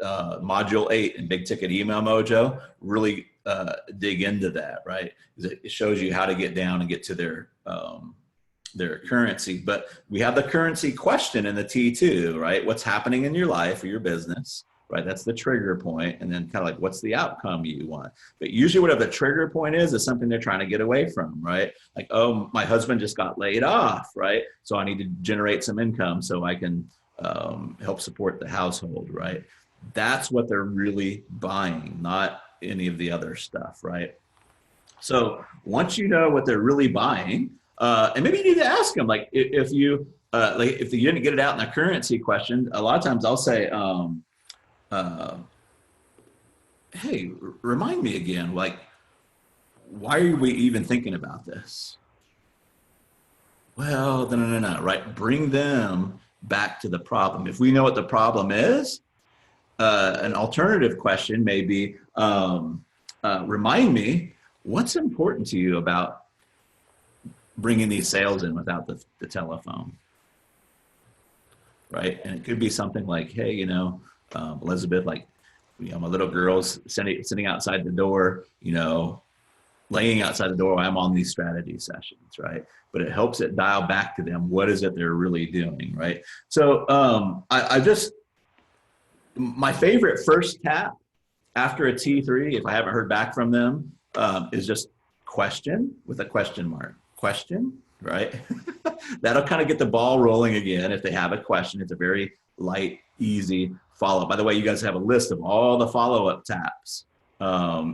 Module 8 in Big Ticket Email Mojo, really dig into that, right? It shows you how to get down and get to their currency. But we have the currency question in the T2, right? What's happening in your life or your business, right? That's the trigger point. And then kind of like, what's the outcome you want? But usually whatever the trigger point is something they're trying to get away from, right? Like, oh, my husband just got laid off, right? So I need to generate some income so I can help support the household, right? That's what they're really buying, not any of the other stuff, right? So once you know what they're really buying, and maybe you need to ask them, like if you didn't get it out in the currency question, a lot of times I'll say, hey, remind me again, like, why are we even thinking about this? Well, no, right? Bring them back to the problem. If we know what the problem is, an alternative question may be, remind me, what's important to you about bringing these sales in without the telephone, right? And it could be something like, hey, Elizabeth, like, my little girl's sitting outside the door, laying outside the door while I'm on these strategy sessions, right? But it helps it dial back to them. What is it they're really doing, right? So my favorite first tap after a T3, if I haven't heard back from them, is just question with a question mark. Question, right? That'll kind of get the ball rolling again. If they have a question, it's a very light, easy follow-up. By the way, you guys have a list of all the follow-up taps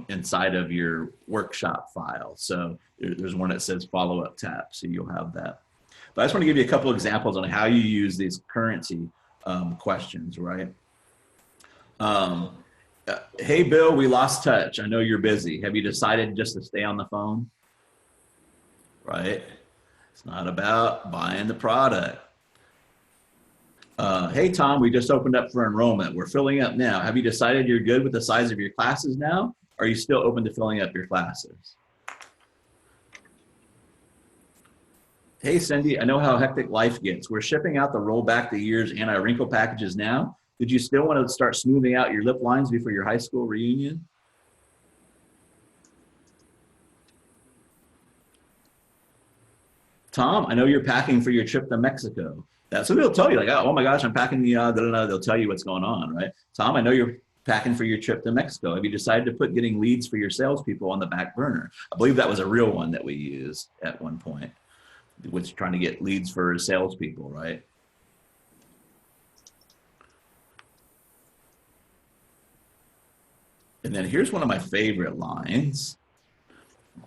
inside of your workshop file. So there's one that says follow-up tap, so you'll have that. But I just want to give you a couple examples on how you use these currency questions, right? Hey, Bill, we lost touch. I know you're busy. Have you decided just to stay on the phone? Right? It's not about buying the product. Hey, Tom, we just opened up for enrollment. We're filling up now. Have you decided you're good with the size of your classes now? Or are you still open to filling up your classes? Hey, Cindy, I know how hectic life gets. We're shipping out the roll back the years anti-wrinkle packages now. Did you still want to start smoothing out your lip lines before your high school reunion? Tom, I know you're packing for your trip to Mexico. So they'll tell you, like, oh my gosh, I'm packing the, they'll tell you what's going on, right? Tom, I know you're packing for your trip to Mexico. Have you decided to put getting leads for your salespeople on the back burner? I believe that was a real one that we used at one point, which trying to get leads for salespeople, right? And then here's one of my favorite lines.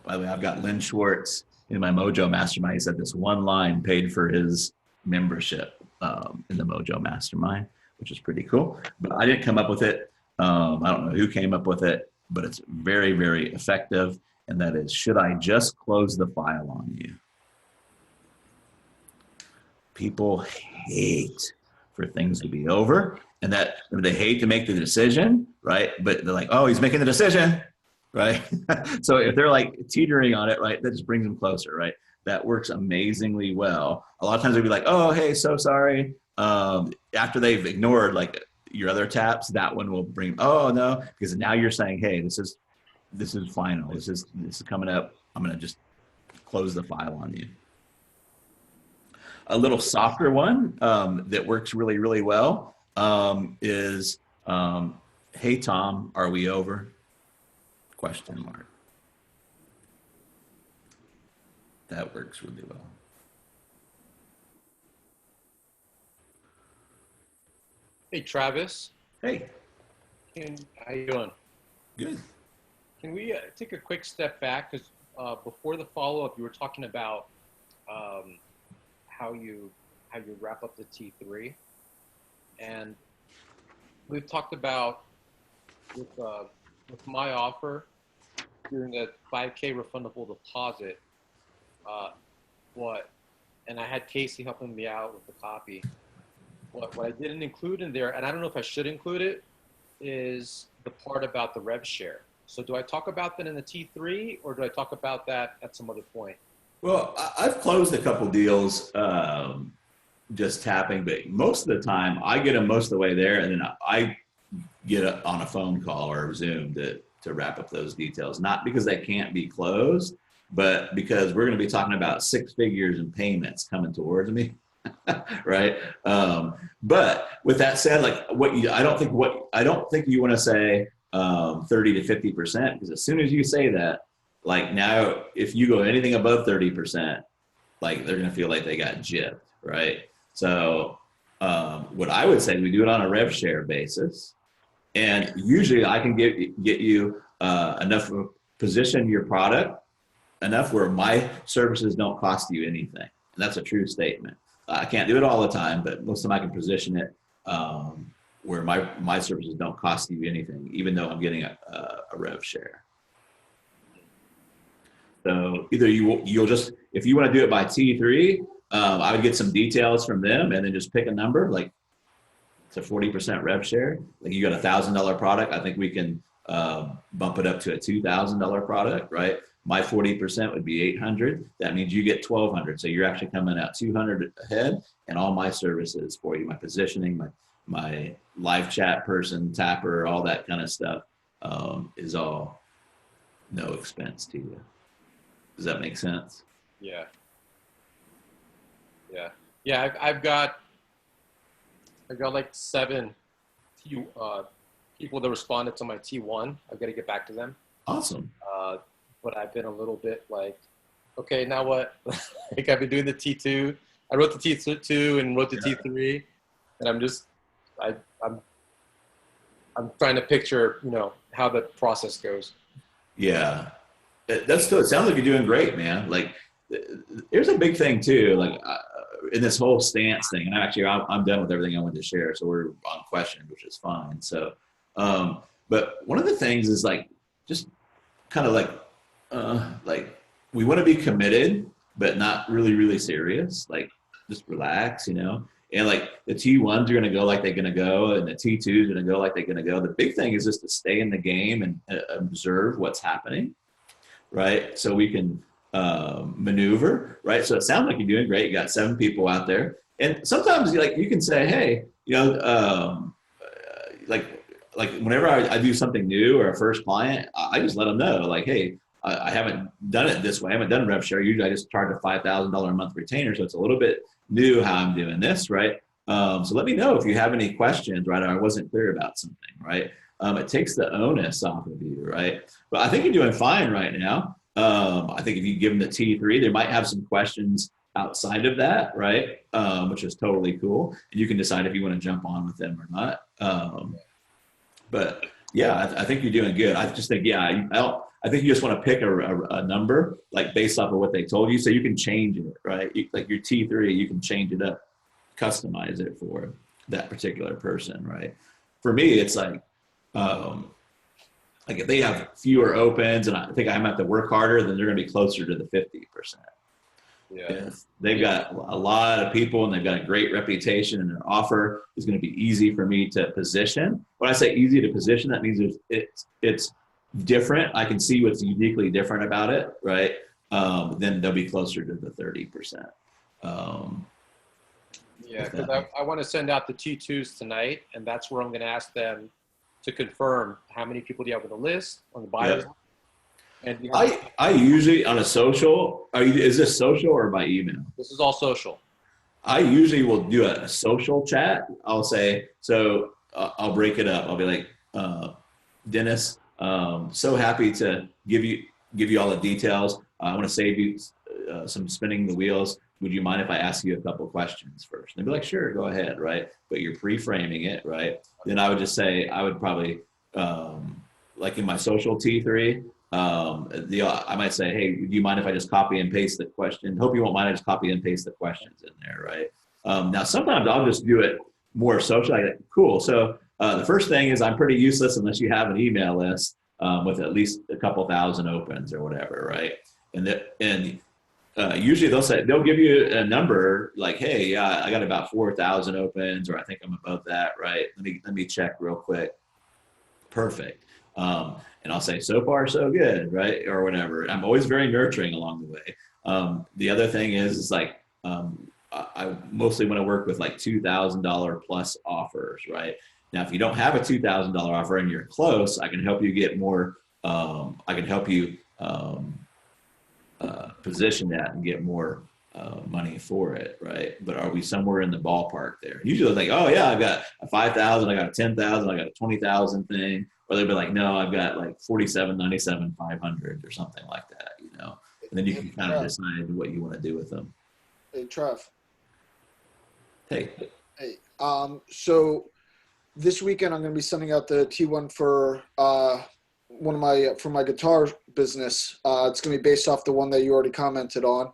By the way, I've got Lynn Schwartz in my Mojo Mastermind. He said this one line paid for his membership in the Mojo Mastermind, which is pretty cool. But I didn't come up with it. I don't know who came up with it, but it's very, very effective. And that is, should I just close the file on you? People hate for things to be over, and that they hate to make the decision, right? But they're like, oh, he's making the decision, right? So if they're like teetering on it, right, that just brings them closer, right? That works amazingly well. A lot of times they'll be like, oh, hey, so sorry. After they've ignored like your other taps, that one will bring, oh no, because now you're saying, hey, this is final. This is coming up. I'm gonna just close the file on you. A little softer one that works really, really well is, hey, Tom, are we over? Question mark. That works really well. Hey, Travis. Hey, How you doing? good. Can we take a quick step back? Because before the follow-up, you were talking about how you wrap up the T3, and we've talked about with my offer doing a 5K refundable deposit. And I had Casey helping me out with the copy. What I didn't include in there, and I don't know if I should include it, is the part about the rev share. So do I talk about that in the T3, or do I talk about that at some other point? Well, I've closed a couple deals just tapping, but most of the time I get them most of the way there, and then I get on a phone call or Zoom to wrap up those details. Not because they can't be closed, but because we're going to be talking about 6 figures in payments coming towards me. Right. But with that said, like I don't think you want to say 30 to 50%, because as soon as you say that, like now, if you go anything above 30%, like they're going to feel like they got gypped. Right. So what I would say, we do it on a rev share basis. And usually I can get you enough position your product enough where my services don't cost you anything. And that's a true statement. I can't do it all the time, but most of them I can position it where my services don't cost you anything, even though I'm getting a rev share. So either you'll just, if you want to do it by T3, I would get some details from them and then just pick a number, like it's a 40% rev share. Like you got $1,000 product, I think we can bump it up to a $2,000 product, right? My 40% would be 800. That means you get 1,200. So you're actually coming out 200 ahead, and all my services for you, my positioning, my live chat person, tapper, all that kind of stuff is all no expense to you. Does that make sense? Yeah. I've got like 7 people that responded to my T1. I've got to get back to them. Awesome. But I've been a little bit like, okay, now what? Like I've been doing the T2. I wrote the T2 and wrote the T3, and I'm trying to picture, how the process goes. Yeah, that's still. It sounds like you're doing great, man. Like, there's a big thing too. Like in this whole stance thing, and actually, I'm done with everything I wanted to share. So we're on questions, which is fine. So, but one of the things is like, just kind of like we want to be committed, but not really, really serious. Like, just relax, And like the T1s are going to go like they're going to go, and the T2s are going to go like they're going to go. The big thing is just to stay in the game and observe what's happening, right? So we can maneuver, right? So it sounds like you're doing great. You got 7 people out there, and sometimes you can say, hey, like whenever I do something new or a first client, I just let them know, like, hey, I haven't done it this way. I haven't done rev share. Usually I just charge a $5,000 a month retainer. So it's a little bit new how I'm doing this, right? So let me know if you have any questions, right? Or I wasn't clear about something, right? It takes the onus off of you, right? But I think you're doing fine right now. I think if you give them the T3, they might have some questions outside of that, right? Which is totally cool. And you can decide if you want to jump on with them or not. But yeah, I think you're doing good. I just think, I think you just want to pick a number, like based off of what they told you, so you can change it, right? Like your T3, you can change it up, customize it for that particular person, right? For me, it's like if they have fewer opens and I think I'm have to work harder, then they're going to be closer to the 50%. Yeah. Yes. They've got a lot of people and they've got a great reputation, and their offer is going to be easy for me to position. When I say easy to position, that means it's different. I can see what's uniquely different about it, right? Then they'll be closer to the 30%. Yeah, because I want to send out the T2s tonight, and that's where I'm going to ask them to confirm how many people do you have on the list, on the buyers. Yep. And you have, I usually on a social, is this social or by email? this is all social. I usually will do a social chat. I'll say, so I'll break it up. I'll be like, Dennis, so happy to give you all the details. I want to save you some spinning the wheels. Would you mind if I ask you a couple of questions first? And they'd be like, sure, go ahead, right? But you're pre-framing it, right? Then I would just say, I would probably, like in my social T3, I might say, hey, do you mind if I just copy and paste the question? Hope you won't mind. I just copy and paste the questions in there, right? Now, sometimes I'll just do it more social. Like, cool. So the first thing is I'm pretty useless unless you have an email list with at least a couple thousand opens or whatever, right? And usually they'll give you a number like, hey, yeah, I got about 4,000 opens, or I think I'm above that, right? Let me check real quick. Perfect. And I'll say, so far, so good, right? Or whatever. I'm always very nurturing along the way. The other thing is like, I mostly want to work with like $2,000 plus offers, right? Now, if you don't have a $2,000 offer and you're close, I can help you get more, I can help you position that and get more money for it, right? But are we somewhere in the ballpark there? Usually they're like, oh yeah, I've got a 5,000, I got a 10,000, I got a 20,000 thing. Or they'd be like, no, I've got like 47, 97, 500 or something like that, you know? And then you can kind of decide what you want to do with them. Hey, Trev. Hey. So this weekend I'm going to be sending out the T1 for my guitar business. It's going to be based off the one that you already commented on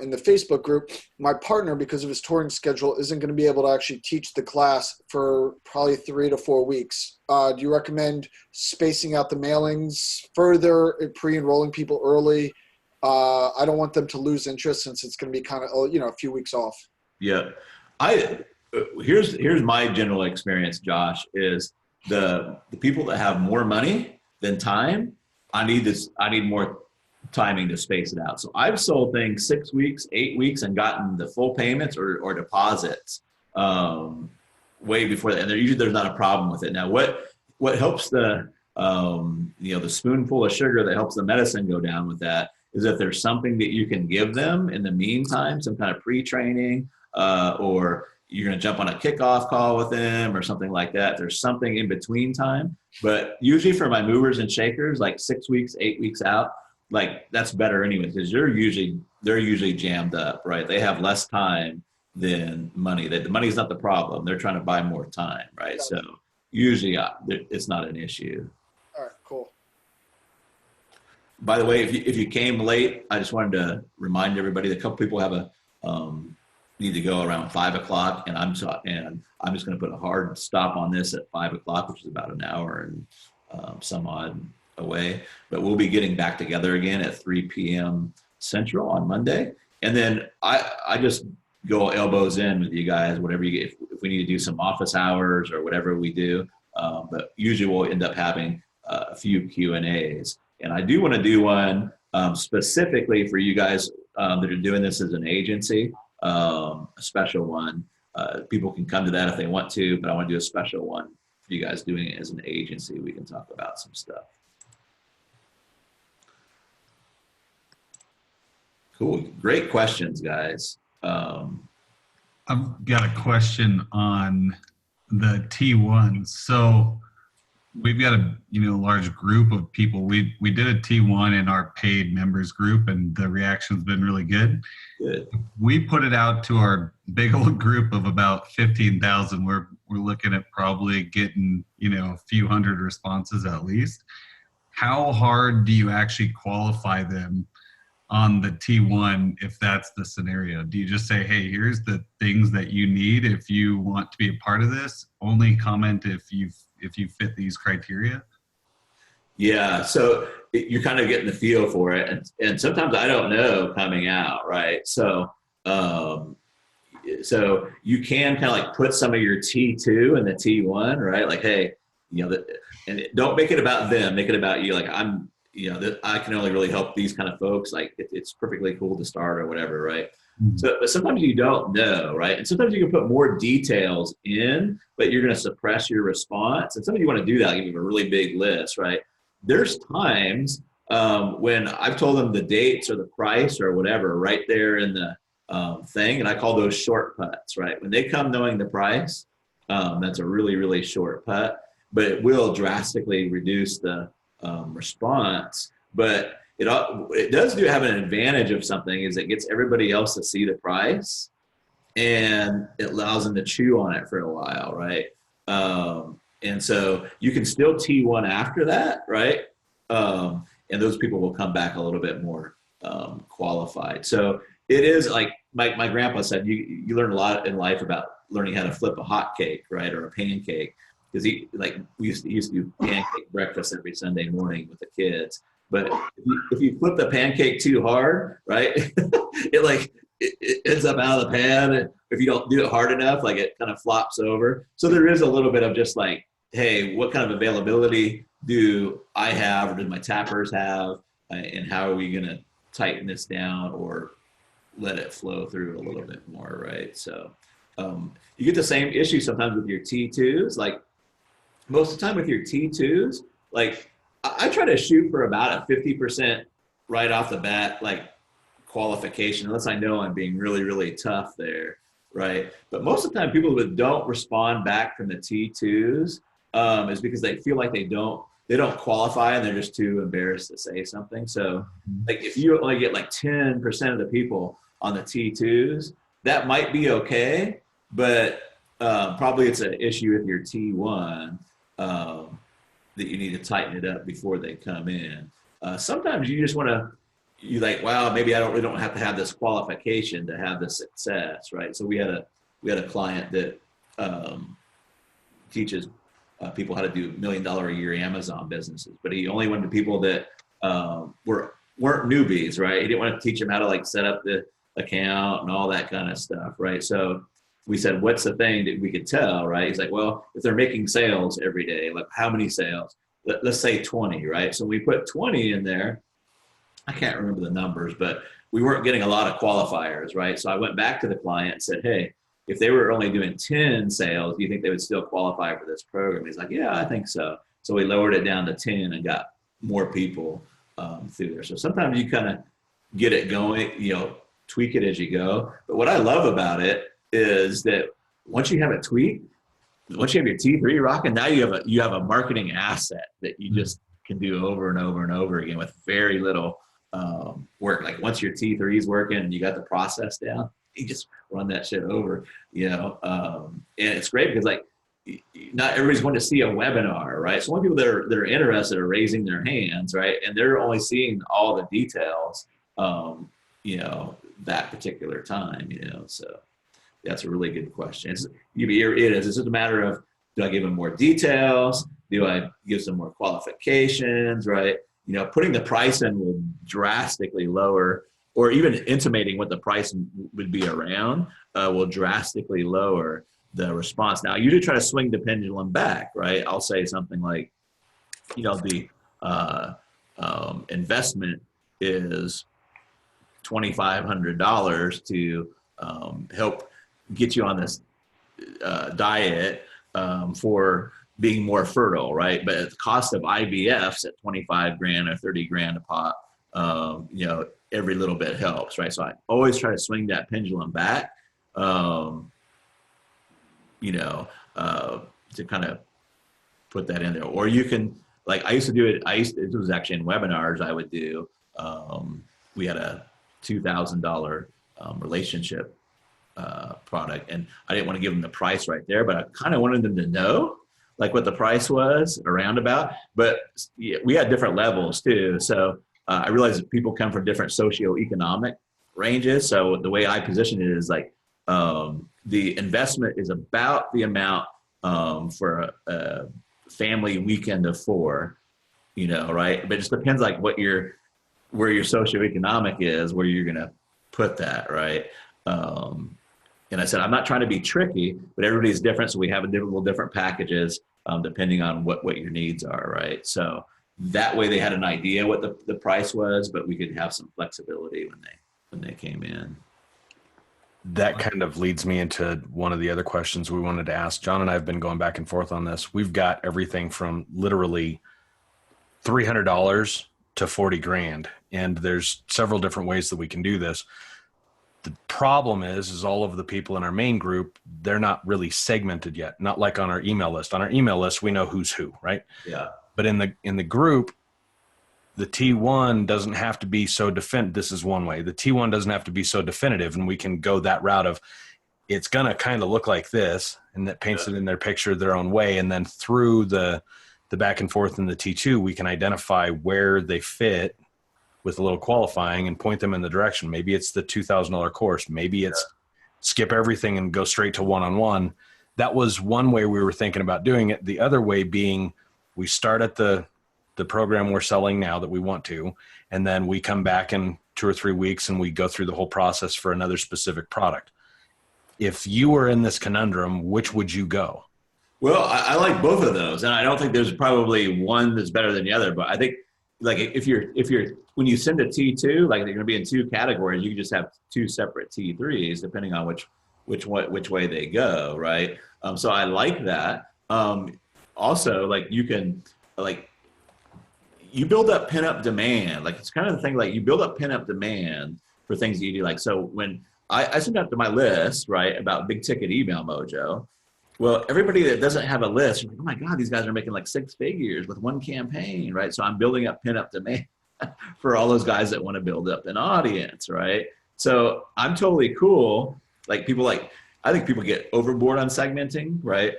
in the Facebook group. My partner, because of his touring schedule, isn't going to be able to actually teach the class for probably 3 to 4 weeks. Do you recommend spacing out the mailings further, pre-enrolling people early? I don't want them to lose interest since it's going to be kind of, a few weeks off. Yeah. Here's my general experience, Josh, is the people that have more money than time, I need more timing to space it out. So I've sold things 6 weeks, 8 weeks, and gotten the full payments or deposits way before that. And there's not a problem with it. Now, what helps the spoonful of sugar that helps the medicine go down with that is if there's something that you can give them in the meantime, some kind of pre-training, or you're going to jump on a kickoff call with them or something like that. There's something in between time. But usually for my movers and shakers, like 6 weeks, 8 weeks out, like that's better anyway, because they're usually jammed up, right? They have less time than money. The money's not the problem. They're trying to buy more time, right? So usually it's not an issue. All right, cool. By the way, if you came late, I just wanted to remind everybody that a couple people have need to go around 5 o'clock, and I'm just going to put a hard stop on this at 5 o'clock, which is about an hour and some odd away. But we'll be getting back together again at 3 p.m. Central on Monday, and then I just go elbows in with you guys, whatever you get. If we need to do some office hours or whatever we do, but usually we'll end up having a few Q&As. And I do want to do one specifically for you guys that are doing this as an agency, a special one. People can come to that if they want to, but I want to do a special one for you guys doing it as an agency. We can talk about some stuff. Cool. Great questions, guys. I've got a question on the T1. So we've got a large group of people. We did a T1 in our paid members group, and the reaction's been really good. Good. We put it out to our big old group of about 15,000. We're looking at probably getting a few hundred responses at least. How hard do you actually qualify them on the T1 if that's the scenario? Do you just say, hey, here's the things that you need if you want to be a part of this? Only comment if you fit these criteria? Yeah, so you're kind of getting the feel for it, and sometimes I don't know coming out, right? Um, so you can kind of like put some of your T2 and the T1, right? Like, hey, don't make it about them, make it about you. Like, I can only really help these kind of folks. Like, it's perfectly cool to start or whatever, right? Mhm. So, but sometimes you don't know, right? And sometimes you can put more details in, but you're going to suppress your response. And sometimes you want to do that, give them a really big list, right? There's times when I've told them the dates or the price or whatever right there in the thing, and I call those shortcuts, right? When they come knowing the price, that's a really, really short putt, but it will drastically reduce the response. But it does have an advantage of something is it gets everybody else to see the price, and it allows them to chew on it for a while, right? And so you can still T1 after that, right? And those people will come back a little bit more qualified. So it is like my grandpa said, you learn a lot in life about learning how to flip a hot cake, right, or a pancake, because we used to do pancake breakfast every Sunday morning with the kids. But if you flip the pancake too hard, right, it ends up out of the pan. If you don't do it hard enough, like it kind of flops over. So there is a little bit of just like, hey, what kind of availability do I have, or do my tappers have, and how are we going to tighten this down or let it flow through a little bit more, right? So you get the same issue sometimes with your T2s. Like most of the time with your T2s, like I try to shoot for about a 50% right off the bat, like qualification, unless I know I'm being really, really tough there, right? But most of the time people that don't respond back from the T2s is because they feel like they don't qualify and they're just too embarrassed to say something. So like if you only get like 10% of the people on the T2s, that might be okay, but probably it's an issue with your T1 that you need to tighten it up before they come in. Sometimes you just want to, wow, maybe I don't have to have this qualification to have this success, right? So we had a client that teaches people how to do $1 million a year Amazon businesses, but he only wanted people that weren't newbies, right? He didn't want to teach them how to like set up the account and all that kind of stuff, right? So we said, what's the thing that we could tell, right? He's like, well, if they're making sales every day, like how many sales? Let's say 20, right? So we put 20 in there. I can't remember the numbers, but we weren't getting a lot of qualifiers, right? So I went back to the client and said, hey, if they were only doing 10 sales, do you think they would still qualify for this program? He's like, yeah, I think so. So we lowered it down to 10 and got more people through there. So sometimes you kind of get it going, tweak it as you go. But what I love about it is that once you have it tweaked, once you have your T3 rocking, now you have a marketing asset that you just can do over and over and over again with very little work. Like once your T3 is working and you got the process down, you just run that shit over, and it's great because like not everybody's going to see a webinar, right? So one people that are interested are raising their hands, right? And they're only seeing all the details, that particular time, so that's a really good question. It's just a matter of, do I give them more details? Do I give some more qualifications, right? Putting the price in will drastically lower, or even intimating what the price would be around will drastically lower the response. Now, you do try to swing the pendulum back, right? I'll say something like, the investment is $2,500 to help get you on this diet for being more fertile, right? But at the cost of IVFs at 25 grand or 30 grand a pop, every little bit helps, right? So I always try to swing that pendulum back, to kind of put that in there. Or you can, like I used to do it, it was actually in webinars I would do. We had a $2,000 relationship product, and I didn't want to give them the price right there, but I kind of wanted them to know like what the price was around about. But yeah, we had different levels too. So I realized that people come from different socioeconomic ranges. So the way I position it is like the investment is about the amount for a family weekend of 4 you know, right? But it just depends like where your socioeconomic is, where you're going to put that, right? And I said, I'm not trying to be tricky, but everybody's different. So we have different packages depending on what your needs are, right? So that way they had an idea what the price was, but we could have some flexibility when they came in. That kind of leads me into one of the other questions we wanted to ask. John and I have been going back and forth on this. We've got everything from literally $300 to 40 grand. And there's several different ways that we can do this. The problem is all of the people in our main group, they're not really segmented yet. Not like on our email list. On our email list, we know who's who, right? Yeah. But in the group, the T1 doesn't have to be so definitive. This is one way. The T1 doesn't have to be so definitive, and we can go that route of it's going to kind of look like this, and that paints it in their picture their own way. And then through the back and forth in the T2, we can identify where they fit with a little qualifying and point them in the direction. Maybe it's the $2,000 course. Maybe it's skip everything and go straight to one-on-one. That was one way we were thinking about doing it. The other way being we start at the program we're selling now that we want to, and then we come back in 2 or 3 weeks and we go through the whole process for another specific product. If you were in this conundrum, which would you go? Well, I like both of those, and I don't think there's probably one that's better than the other. But I think, like, if you're when you send a T2, like they're going to be in 2 categories, you can just have 2 separate T3s depending on which way they go, right? So I like that. Also, like you can you build up pin-up demand. Like it's kind of the thing, like you build up pin-up demand for things that you do. Like, so when I sent out to my list, right, about Big Ticket Email Mojo, well, everybody that doesn't have a list, you're like, oh my God, these guys are making like 6 figures with one campaign, right? So I'm building up pin-up demand for all those guys that want to build up an audience, right? So I'm totally cool. Like I think people get overboard on segmenting, right?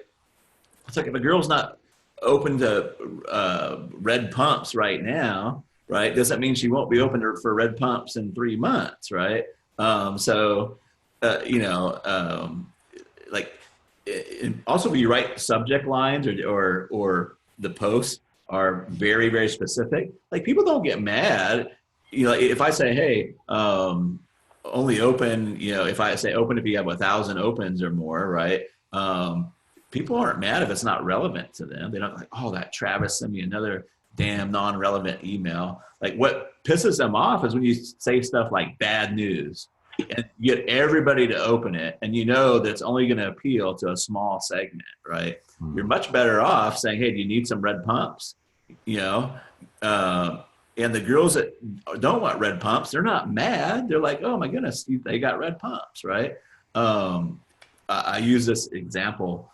It's like if a girl's not open to red pumps right now, right, doesn't mean she won't be open for red pumps in 3 months, right? Also when you write subject lines or the posts are very, very specific, like people don't get mad. You know, if I say, hey, only open, you know, if I say open if you have 1,000 opens or more, right? People aren't mad if it's not relevant to them. They don't like, oh, that Travis sent me another damn non-relevant email. Like what pisses them off is when you say stuff like bad news and you get everybody to open it and you know that it's only going to appeal to a small segment, right? Mm-hmm. You're much better off saying, hey, do you need some red pumps? You know, and the girls that don't want red pumps, they're not mad. They're like, oh my goodness, they got red pumps, right? I use this example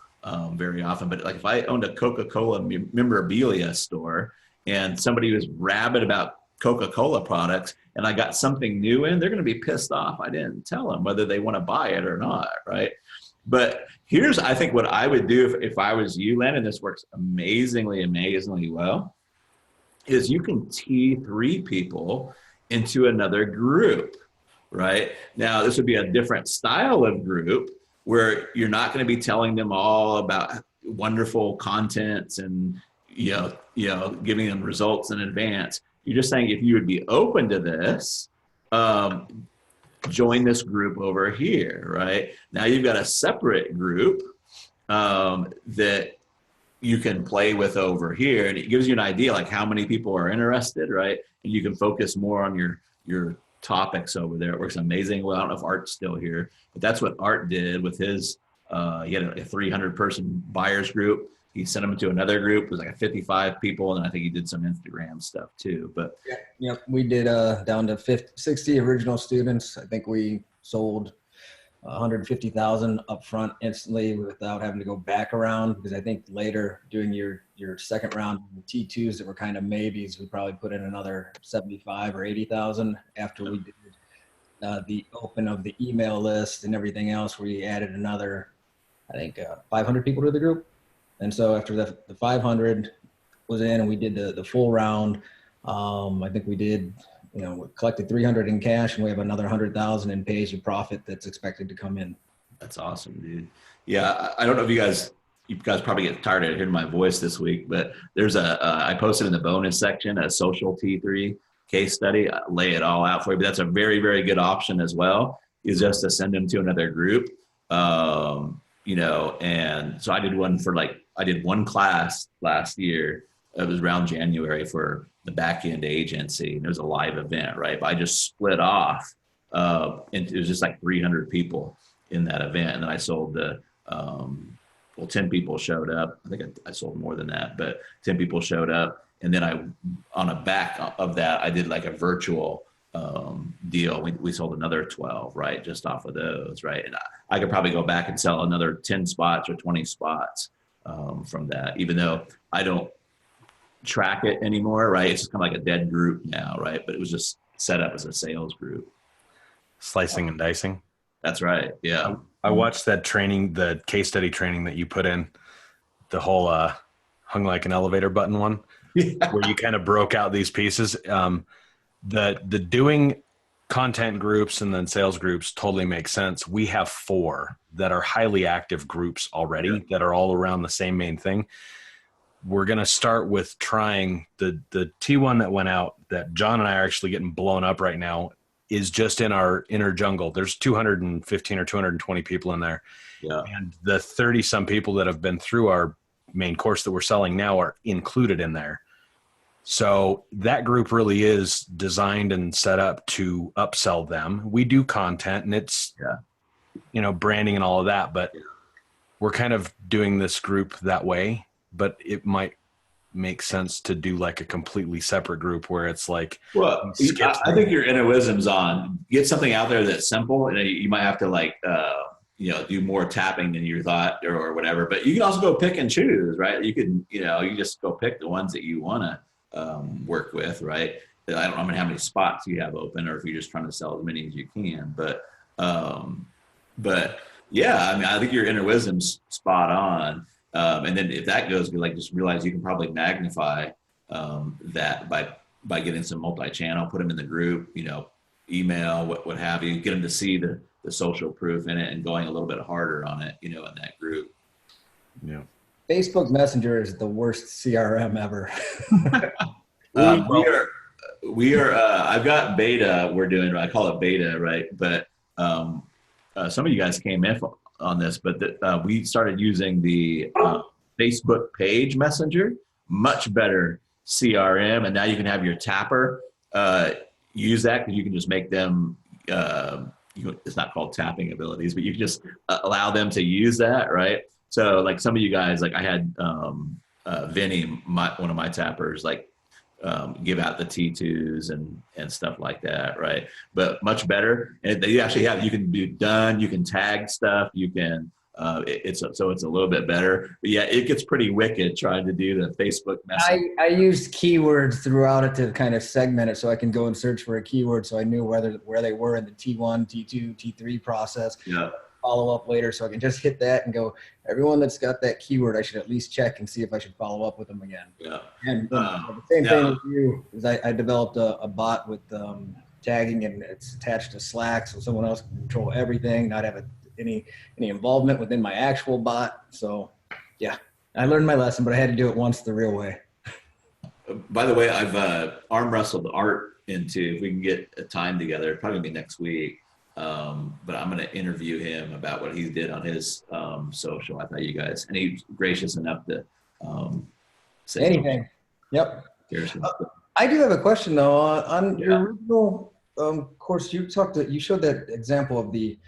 very often, but like if I owned a Coca-Cola memorabilia store and somebody was rabid about Coca-Cola products and I got something new in, they're going to be pissed off I didn't tell them whether they want to buy it or not, right? But here's, I think, what I would do if I was you, Len, and this works amazingly well, is you can T3 people into another group, right? Now, this would be a different style of group where you're not going to be telling them all about wonderful contents and, you know, giving them results in advance. You're just saying, if you would be open to this, join this group over here, right? Now you've got a separate group that you can play with over here, and it gives you an idea like how many people are interested, right? And you can focus more on your topics over there. It works amazing. Well, I don't know if Art's still here, but that's what Art did with his, he had a 300 person buyers group. He sent them to another group. It was like a 55 people. And I think he did some Instagram stuff too, but. Yep. We did down to 60 original students. I think we sold 150,000 up front instantly without having to go back around, because I think later doing your second round T2s that were kind of maybes, we probably put in another 75 or 80,000 after we did the open of the email list and everything else. We added another, I think 500 people to the group. And so after the 500 was in and we did the full round, I think we did, you know, we collected 300 in cash and we have another 100,000 in pays or profit that's expected to come in. That's awesome, dude. Yeah. I don't know if you guys, you guys probably get tired of hearing my voice this week, but there's I posted in the bonus section a social T3 case study. I lay it all out for you, but that's a very, very good option as well, is just to send them to another group. You know, and so I did one class last year. It was around January for the back end agency, and it was a live event, right? But I just split off, and it was just like 300 people in that event. And then I sold 10 people showed up. I think I sold more than that, but 10 people showed up. And then on a back of that, I did like a virtual deal. We sold another 12, right? Just off of those, right? And I could probably go back and sell another 10 spots or 20 spots from that, even though I don't track it anymore, right? It's just kind of like a dead group now, right? But it was just set up as a sales group. Slicing and dicing. That's right. Yeah. I watched that training, the case study training that you put in, the whole hung like an elevator button one, where you kind of broke out these pieces. The doing content groups and then sales groups totally makes sense. We have 4 that are highly active groups already that are all around the same main thing. We're going to start with trying the T1 that went out that John and I are actually getting blown up right now is just in our inner jungle. There's 215 or 220 people in there. Yeah. And the 30 some people that have been through our main course that we're selling now are included in there. So that group really is designed and set up to upsell them. We do content and it's, you know, branding and all of that, but we're kind of doing this group that way, but it might make sense to do like a completely separate group where it's like, well, I think your innoism's on. Get something out there that's simple, and you might have to like, you know, do more tapping than you thought or whatever. But you can also go pick and choose, right? You can, you know, you just go pick the ones that you want to work with, right? I don't know how many spots you have open, or if you're just trying to sell as many as you can. But yeah, I mean, I think your inner wisdom's spot on. And then if that goes, like, just realize you can probably magnify that by getting some multi-channel, put them in the group, you know, email, what have you, get them to see the social proof in it and going a little bit harder on it, you know, in that group. Yeah. Facebook Messenger is the worst CRM ever. We are, I've got beta we're doing, I call it beta, right? But some of you guys came in on this, but we started using the Facebook page messenger, much better CRM. And now you can have your tapper use that, because you can just make them, it's not called tapping abilities, but you can just allow them to use that, right? So like some of you guys, like I had Vinny, one of my tappers, like give out the T2s and stuff like that, right? But much better. And you actually you can do done, you can tag stuff, you can, it's a little bit better. But yeah, it gets pretty wicked trying to do the Facebook message. I used keywords throughout it to kind of segment it so I can go and search for a keyword so I knew where they were in the T1, T2, T3 process. Yeah. Follow up later, so I can just hit that and go, everyone that's got that keyword, I should at least check and see if I should follow up with them again. Yeah. And the same thing with you is I developed a bot with tagging, and it's attached to Slack, so someone else can control everything, not have any involvement within my actual bot. So yeah, I learned my lesson, but I had to do it once the real way. By the way, I've arm wrestled Art into, if we can get a time together, probably gonna be next week. But I'm going to interview him about what he did on his social. I thought you guys, and he's gracious enough to say anything. Yep. I do have a question though on your original course. You showed that example of the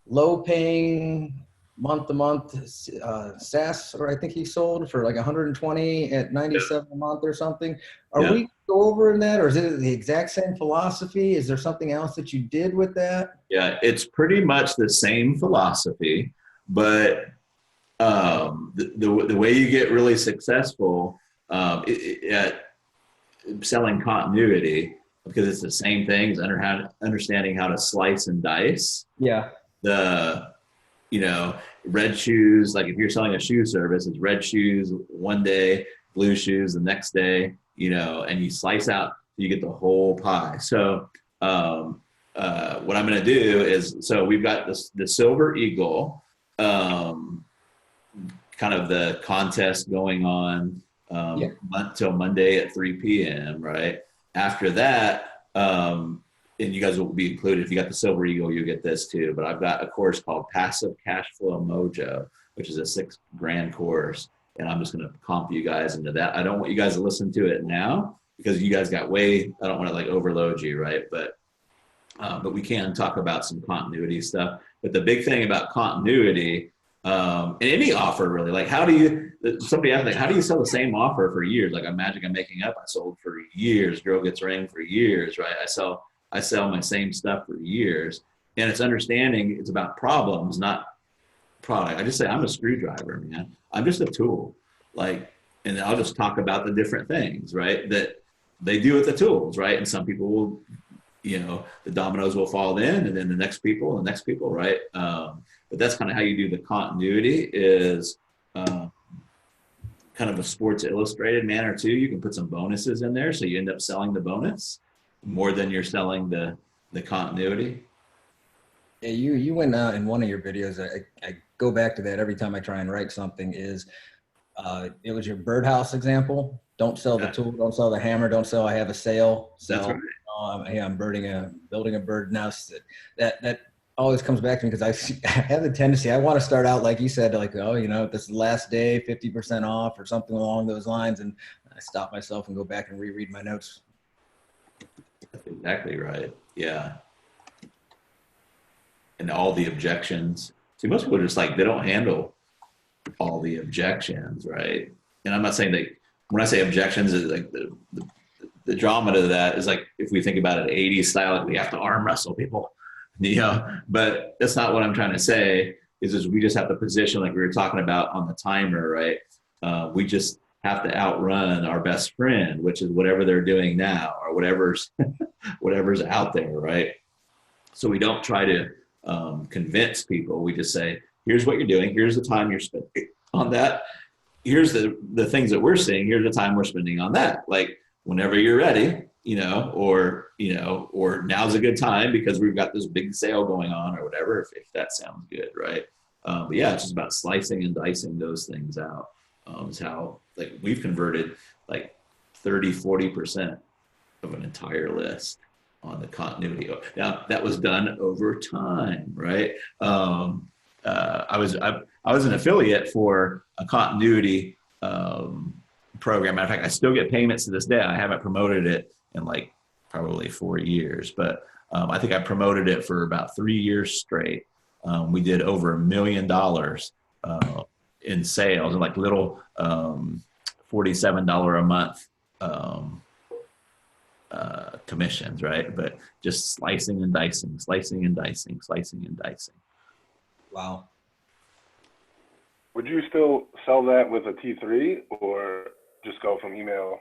low paying month-to-month SaaS, or I think he sold for like 120 at 97 a month or something. Are we go over in that, or is it the exact same philosophy? Is there something else that you did with that? Yeah, it's pretty much the same philosophy, but the way you get really successful at selling continuity, because it's the same thing, is understanding how to slice and dice. Yeah. You know, red shoes, like if you're selling a shoe service, it's red shoes one day, blue shoes the next day, you know, and you slice out, you get the whole pie. So what I'm going to do is, so we've got the Silver Eagle kind of the contest going on Yeah. till Monday at 3 p.m. Right after that, and you guys will be included. If you got the Silver Eagle, you get this too. But I've got a course called Passive Cash Flow Mojo, which is a $6,000 course, and I'm just going to comp you guys into that. I don't want you guys to listen to it now because you guys got I don't want to like overload you, right? But we can talk about some continuity stuff. But the big thing about continuity, in any offer really, like somebody asked me, how do you sell the same offer for years? Like I'm making up. I sold for years. Girl Gets Ring for years, right? I sell my same stuff for years. And it's understanding it's about problems, not product. I just say I'm a screwdriver, man. I'm just a tool. And I'll just talk about the different things, right? That they do with the tools, right? And some people will, the dominoes will fall in, and then the next people, right? But that's kind of how you do the continuity is kind of a Sports Illustrated manner too. You can put some bonuses in there, so you end up selling the bonus more than you're selling the continuity. Yeah, you went out in one of your videos. I go back to that every time I try and write something. It was your birdhouse example. Don't sell the tool. Don't sell the hammer. Don't sell. I have a sale. That's right. Hey, I'm building a bird nest. That always comes back to me because I have the tendency. I want to start out like you said, like, this is the last day, 50% off or something along those lines, and I stop myself and go back and reread my notes. That's exactly right. Yeah. And all the objections. See, most people are just like, they don't handle all the objections, right? And I'm not saying that when I say objections, is like the drama to that is like, if we think about it 80s style, like we have to arm wrestle people, but that's not what I'm trying to say is we just have to position, like we were talking about on the timer, right? We just have to outrun our best friend, which is whatever they're doing now or whatever's out there, right? So we don't try to convince people. We just say, here's what you're doing. Here's the time you're spending on that. Here's the things that we're seeing. Here's the time we're spending on that. Like whenever you're ready, or now's a good time because we've got this big sale going on or whatever, if that sounds good, right? But yeah, it's just about slicing and dicing those things out. Is how like we've converted like 30-40% of an entire list on the continuity. Now that was done over time, right? I was an affiliate for a continuity program. Matter of fact, I still get payments to this day. I haven't promoted it in like probably 4 years, but I think I promoted it for about 3 years straight. We did over $1 million in sales and like little $47 a month commissions, right? But just slicing and dicing. Wow. Would you still sell that with a T3 or just go from email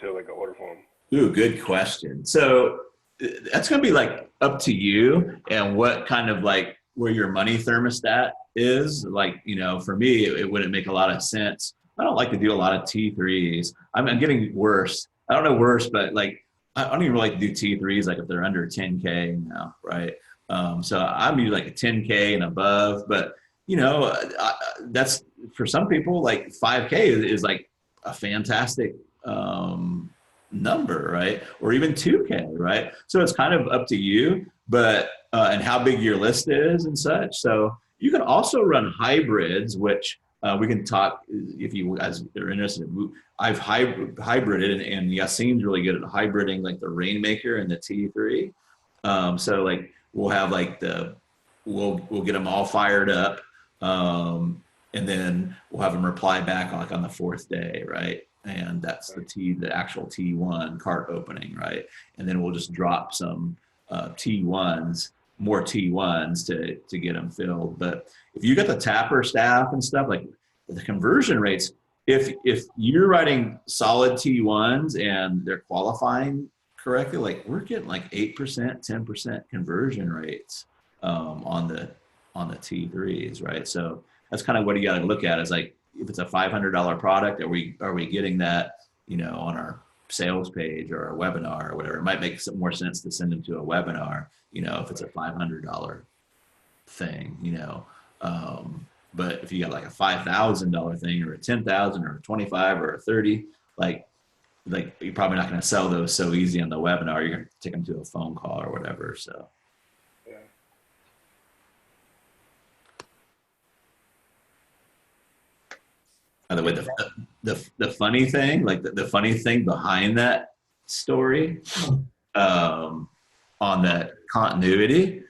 to like an order form? Ooh, good question. So that's going to be like up to you and what kind of like where your money thermostat is. Like, for me, it wouldn't make a lot of sense. I don't like to do a lot of T3s. I'm getting worse. I don't know worse, but like, I don't even like to do T3s, like if they're under 10K now, right? So I'm usually like a 10K and above, but that's for some people like 5K is like a fantastic number, right? Or even 2K, right? So it's kind of up to you, but and how big your list is and such. So you can also run hybrids, which we can talk if you guys are interested. I've hybrided, and Yassine's really good at hybriding like the Rainmaker and the T3. So like we'll have like we'll get them all fired up, and then we'll have them reply back like on the 4th day, right? And that's the actual T1 cart opening, right? And then we'll just drop some more T1s to get them filled. But if you got the tapper staff and stuff, like the conversion rates, if you're writing solid T1s and they're qualifying correctly, like we're getting like 8%, 10% conversion rates on the T3s, right? So that's kind of what you got to look at is like, if it's a $500 product, are we getting that, on our sales page or a webinar or whatever? It might make some more sense to send them to a webinar, if it's a $500 thing, But if you got like a $5,000 thing or a 10,000 or a 25 or a 30, like you're probably not going to sell those so easy on the webinar. You're going to take them to a phone call or whatever. So. Yeah. By the way, the funny thing, like the funny thing behind that story, on that continuity,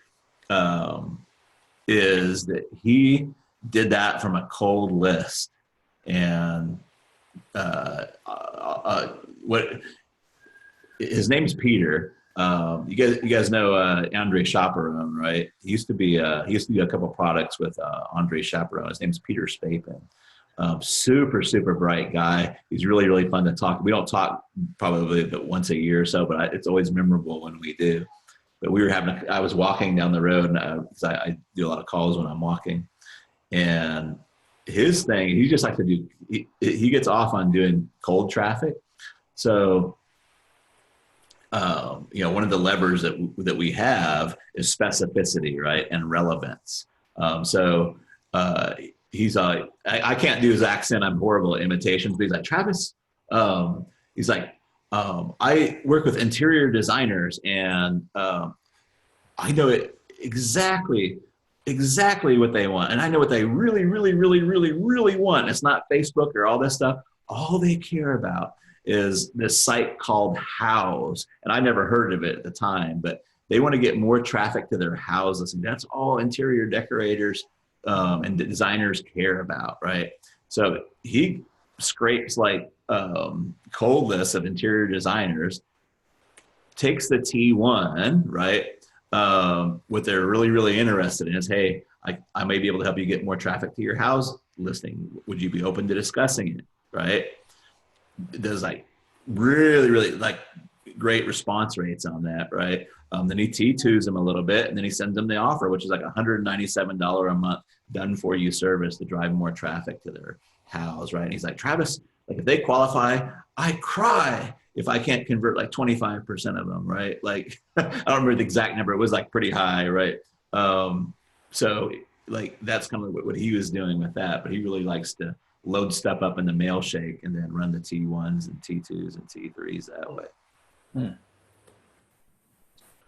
is that he did that from a cold list, and what his name's Peter. You guys know Andre Chaperone, right? He used to do a couple products with Andre Chaperone. His name's Peter Spapin. Super, super bright guy. He's really, really fun to talk. We don't talk probably but once a year or so, but it's always memorable when we do. But I was walking down the road, and because I do a lot of calls when I'm walking, and his thing, he just likes to do, he gets off on doing cold traffic. So, one of the levers that we have is specificity, right? And relevance. He's I can't do his accent. I'm horrible at imitations, but he's like, Travis, he's like, I work with interior designers, and I know exactly what they want. And I know what they really, really, really, really, really want. It's not Facebook or all this stuff. All they care about is this site called Houzz. And I never heard of it at the time, but they want to get more traffic to their houses. And that's all interior decorators and designers care about, right? So he scrapes like cold lists of interior designers, takes the T1, right? What they're really, really interested in is, hey, I may be able to help you get more traffic to your house listing. Would you be open to discussing it, right? There's like really, really like great response rates on that, right? Then he T2s them a little bit, and then he sends them the offer, which is like $197 a month done for you service to drive more traffic to their house, right? And he's like, Travis, like if they qualify, I cry if I can't convert like 25% of them, right? Like, I don't remember the exact number. It was like pretty high, right? So like, that's kind of what he was doing with that, but he really likes to load stuff up in the Mailshake and then run the T1s and T2s and T3s that way.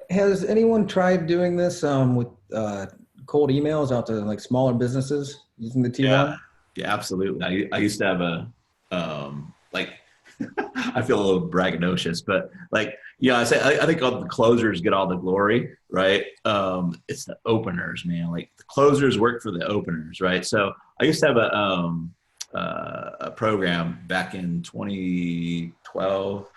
Has anyone tried doing this with cold emails out to like smaller businesses using the T1? Yeah, absolutely. I used to have like, I feel a little braggadocious, but like, I think all the closers get all the glory, right? It's the openers, man. Like the closers work for the openers, right? So I used to have a program back in 2012.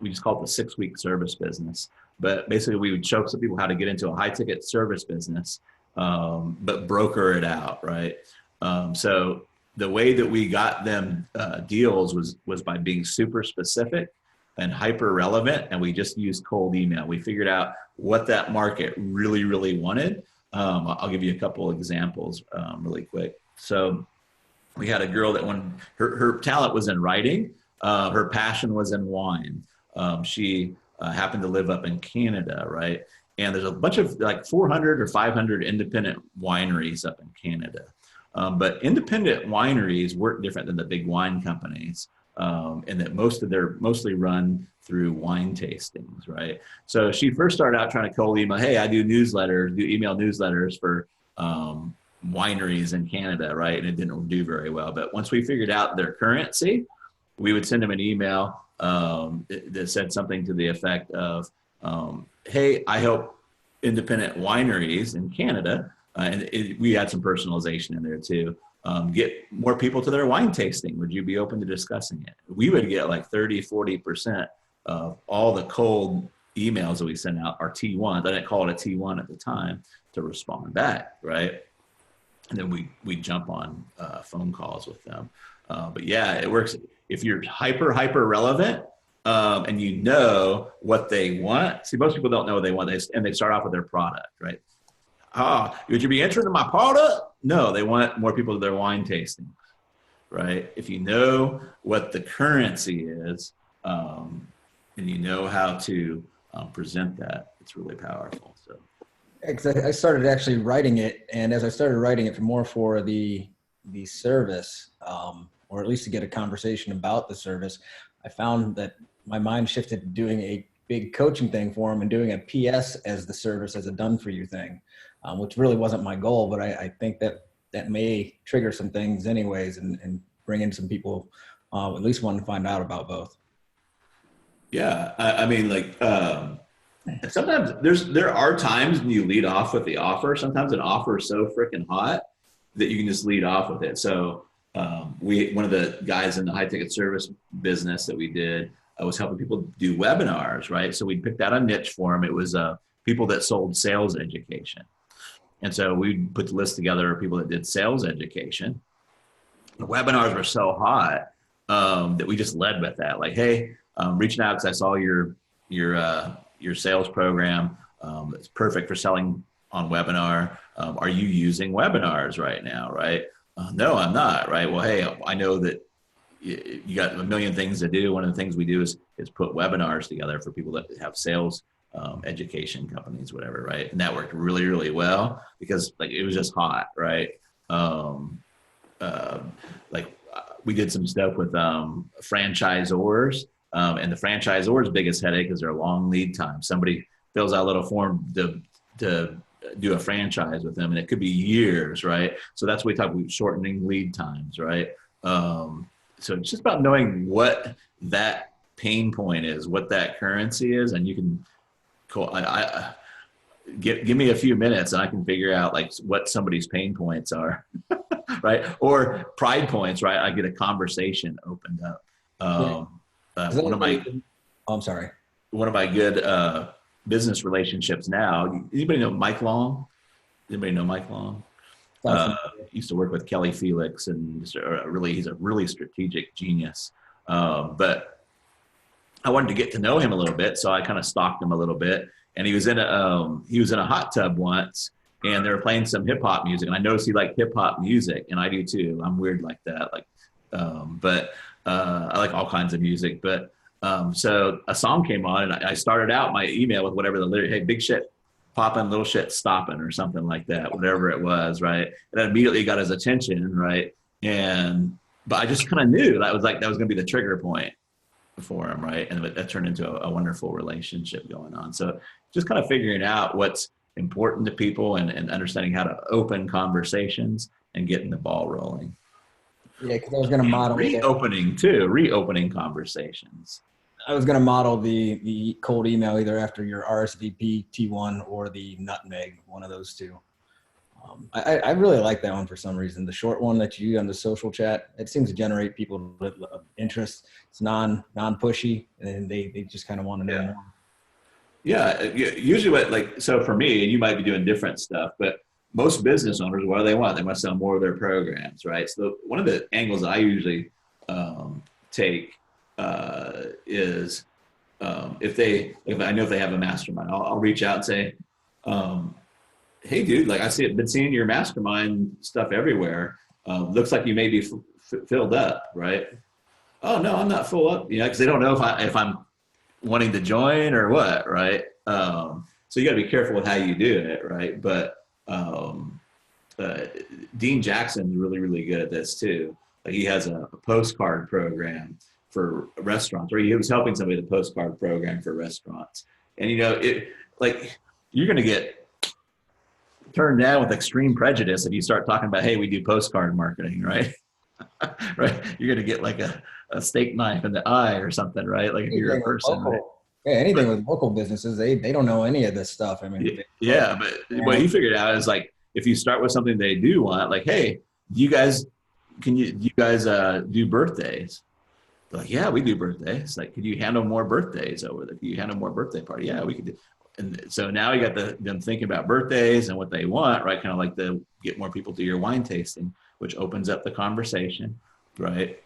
We just called it the 6-week service business. But basically, we would show some people how to get into a high-ticket service business, but broker it out, right? So the way that we got them deals was by being super specific and hyper relevant, and we just used cold email. We figured out what that market really, really wanted. I'll give you a couple examples really quick. So we had a girl that her talent was in writing. Her passion was in wine. She happened to live up in Canada, right? And there's a bunch of like 400 or 500 independent wineries up in Canada. But independent wineries work different than the big wine companies, and that mostly run through wine tastings, right? So she first started out trying to cold email, hey, I do email newsletters for wineries in Canada, right? And it didn't do very well. But once we figured out their currency, we would send them an email that said something to the effect of, hey, I help independent wineries in Canada, and we had some personalization in there too, get more people to their wine tasting. Would you be open to discussing it? We would get like 30-40% of all the cold emails that we sent out are T1s. I didn't call it a T1 at the time to respond back, right? And then we jump on phone calls with them. But yeah, it works. If you're hyper relevant and you know what they want. See, most people don't know what they want, and they start off with their product, right? Would you be interested in my product? No, they want more people to their wine tasting, right? If you know what the currency is and you know how to present that, it's really powerful. So, I started actually writing it, and as I started writing it more for the service, or at least to get a conversation about the service, I found that my mind shifted to doing a big coaching thing for them and doing a PS as the service, as a done for you thing, which really wasn't my goal, but I think that may trigger some things anyways, and bring in some people at least want to find out about both. Yeah, I mean, like sometimes there are times when you lead off with the offer. Sometimes an offer is so freaking hot that you can just lead off with it. So one of the guys in the high ticket service business that we did was helping people do webinars, right? So we picked out a niche for them. It was people that sold sales education. And so we put the list together of people that did sales education. The webinars were so hot that we just led with that. Like, hey, reaching out because I saw your sales program. It's perfect for selling on webinar. Are you using webinars right now, right? No, I'm not, right? Well, hey, I know that you got a million things to do. One of the things we do is put webinars together for people that have sales education companies, whatever, right? And that worked really, really well because like it was just hot, right? We did some stuff with franchisors, and the franchisor's biggest headache is their long lead time. Somebody fills out a little form to do a franchise with them, and it could be years, right? So that's what we talk about, shortening lead times, right? So it's just about knowing what that pain point is, what that currency is, and you can give me a few minutes and I can figure out like what somebody's pain points are, right? Or pride points, right? I get a conversation opened up. One of my good business relationships now. Anybody know Mike Long? Anybody know Mike Long? Used to work with Kelly Felix, and he's a really strategic genius. But I wanted to get to know him a little bit, so I kind of stalked him a little bit. And he was in a hot tub once, and they were playing some hip hop music, and I noticed he liked hip hop music, and I do too. I'm weird like that, but I like all kinds of music. But so a song came on, and I started out my email with whatever the lyric, hey, big shit popping, little shit stopping, or something like that, whatever it was, right? And that immediately got his attention, right? But I just kind of knew that was going to be the trigger point for him, right? And that turned into a wonderful relationship going on. So just kind of figuring out what's important to people and understanding how to open conversations and getting the ball rolling. Yeah, because I was going to model reopening conversations. I was going to model the cold email either after your RSVP T1 or the nutmeg, one of those two. I really like that one for some reason. The short one that you do on the social chat, it seems to generate people with interest. It's non-pushy, and they just kind of want to know more. Yeah, usually so for me, and you might be doing different stuff, but most business owners, what do they want? They want to sell more of their programs, right? So one of the angles I usually take is if I know if they have a mastermind, I'll reach out and say, hey dude, like been seeing your mastermind stuff everywhere. Looks like you may be filled up, right? Oh no, I'm not full up, because they don't know if I'm wanting to join or what, right? So you got to be careful with how you do it, right? But Dean Jackson's really, really good at this too. Like he has a postcard program for restaurants, or he was helping somebody with a postcard program for restaurants. And you're going to get turned down with extreme prejudice if you start talking about, hey, we do postcard marketing, right? Right? You're going to get like a steak knife in the eye or something, right? Like if you're a person. Right? Yeah, anything with local businesses, they don't know any of this stuff. I mean, but what he figured out is like if you start with something they do want, like, hey, do you guys do birthdays? They're like, yeah, we do birthdays. Like, could you handle more birthdays over there? Could you handle more birthday party? Yeah, we could do. And so now you got them thinking about birthdays and what they want, right? Kind of like to get more people to your wine tasting, which opens up the conversation, right?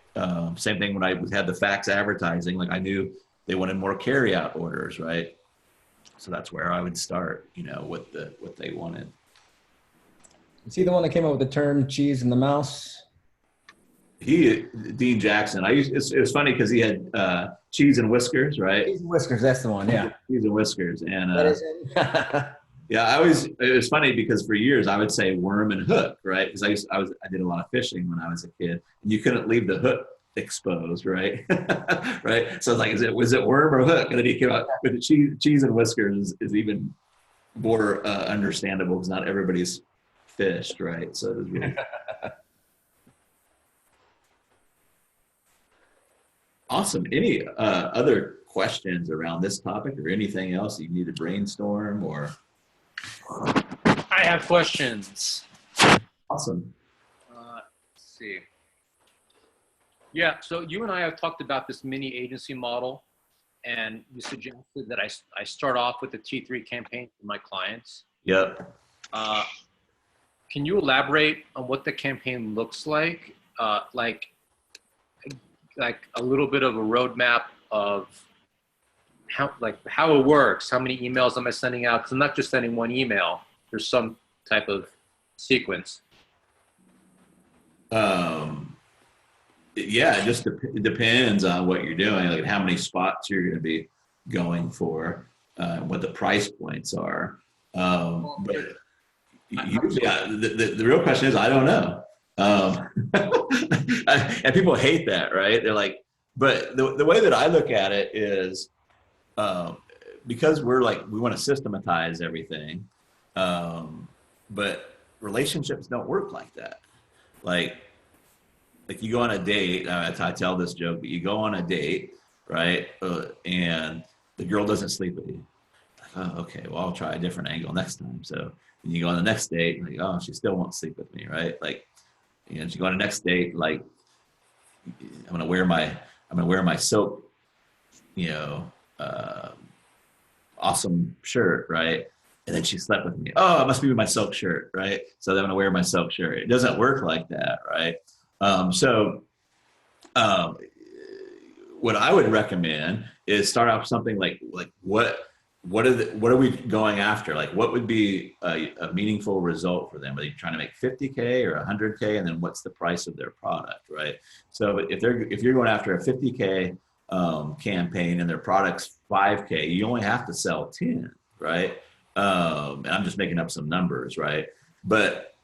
Same thing when I had the fax advertising, like I knew they wanted more carry-out orders, right? So that's where I would start, what they wanted. Is he the one that came up with the term cheese and the mouse? Dean Jackson. It was funny because he had cheese and whiskers, right? Cheese and whiskers, that's the one, yeah. Cheese and whiskers, and that is it. Yeah, it was funny because for years I would say worm and hook, right? Because I did a lot of fishing when I was a kid, and you couldn't leave the hook exposed, right? Right. So it's like, was it worm or hook? And then he came out with the cheese and whiskers is even more understandable because not everybody's fished, right? So it was really awesome. Any other questions around this topic or anything else you need to brainstorm or? I have questions. Awesome. Let's see. Yeah, so you and I have talked about this mini agency model, and you suggested that I start off with the T3 campaign for my clients. Yep. Can you elaborate on what the campaign looks like? Like a little bit of a roadmap of how it works. How many emails am I sending out? Because I'm not just sending one email. There's some type of sequence. Yeah, it depends on what you're doing, like how many spots you're going to be going for, what the price points are. But usually, the real question is, I don't know. And people hate that, right? They're like, but the way that I look at it is, because we want to systematize everything, but relationships don't work like that. Like you go on a date, I tell this joke, but you go on a date, right? And the girl doesn't sleep with you. Like, oh, okay, well, I'll try a different angle next time. So when you go on the next date, like, oh, she still won't sleep with me, right? Like, you know, you go on the next date, like, I'm gonna wear my silk, you know, awesome shirt, right? And then she slept with me. Oh, it must be my silk shirt, right? So then I'm gonna wear my silk shirt. It doesn't work like that, right? What I would recommend is start off something like what are we going after? Like, what would be a meaningful result for them? Are they trying to make 50K or 100K? And then what's the price of their product, right? So if you're going after a 50K campaign and their product's 5K, you only have to sell 10, right? And I'm just making up some numbers, right? But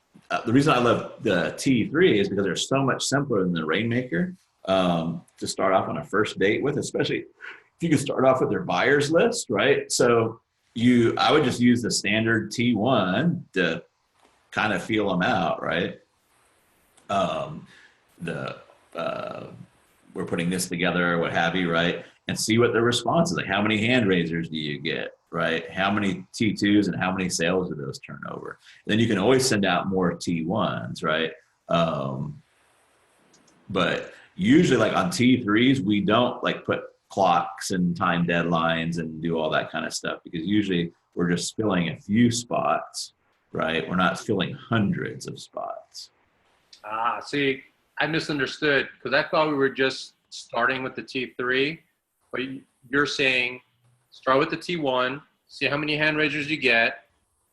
the reason I love the T3 is because they're so much simpler than the Rainmaker to start off on a first date with, especially if you can start off with their buyers list, right? So I would just use the standard T1 to kind of feel them out, right? We're putting this together or what have you, right? And see what the response is. Like, how many hand raisers do you get, right? How many T2s and how many sales do those turn over? Then you can always send out more T1s, right? But usually, like on T3s, we don't like put clocks and time deadlines and do all that kind of stuff, because usually we're just filling a few spots, right? We're not filling hundreds of spots. See, I misunderstood, because I thought we were just starting with the T3, but you're saying start with the T1, see how many hand raisers you get,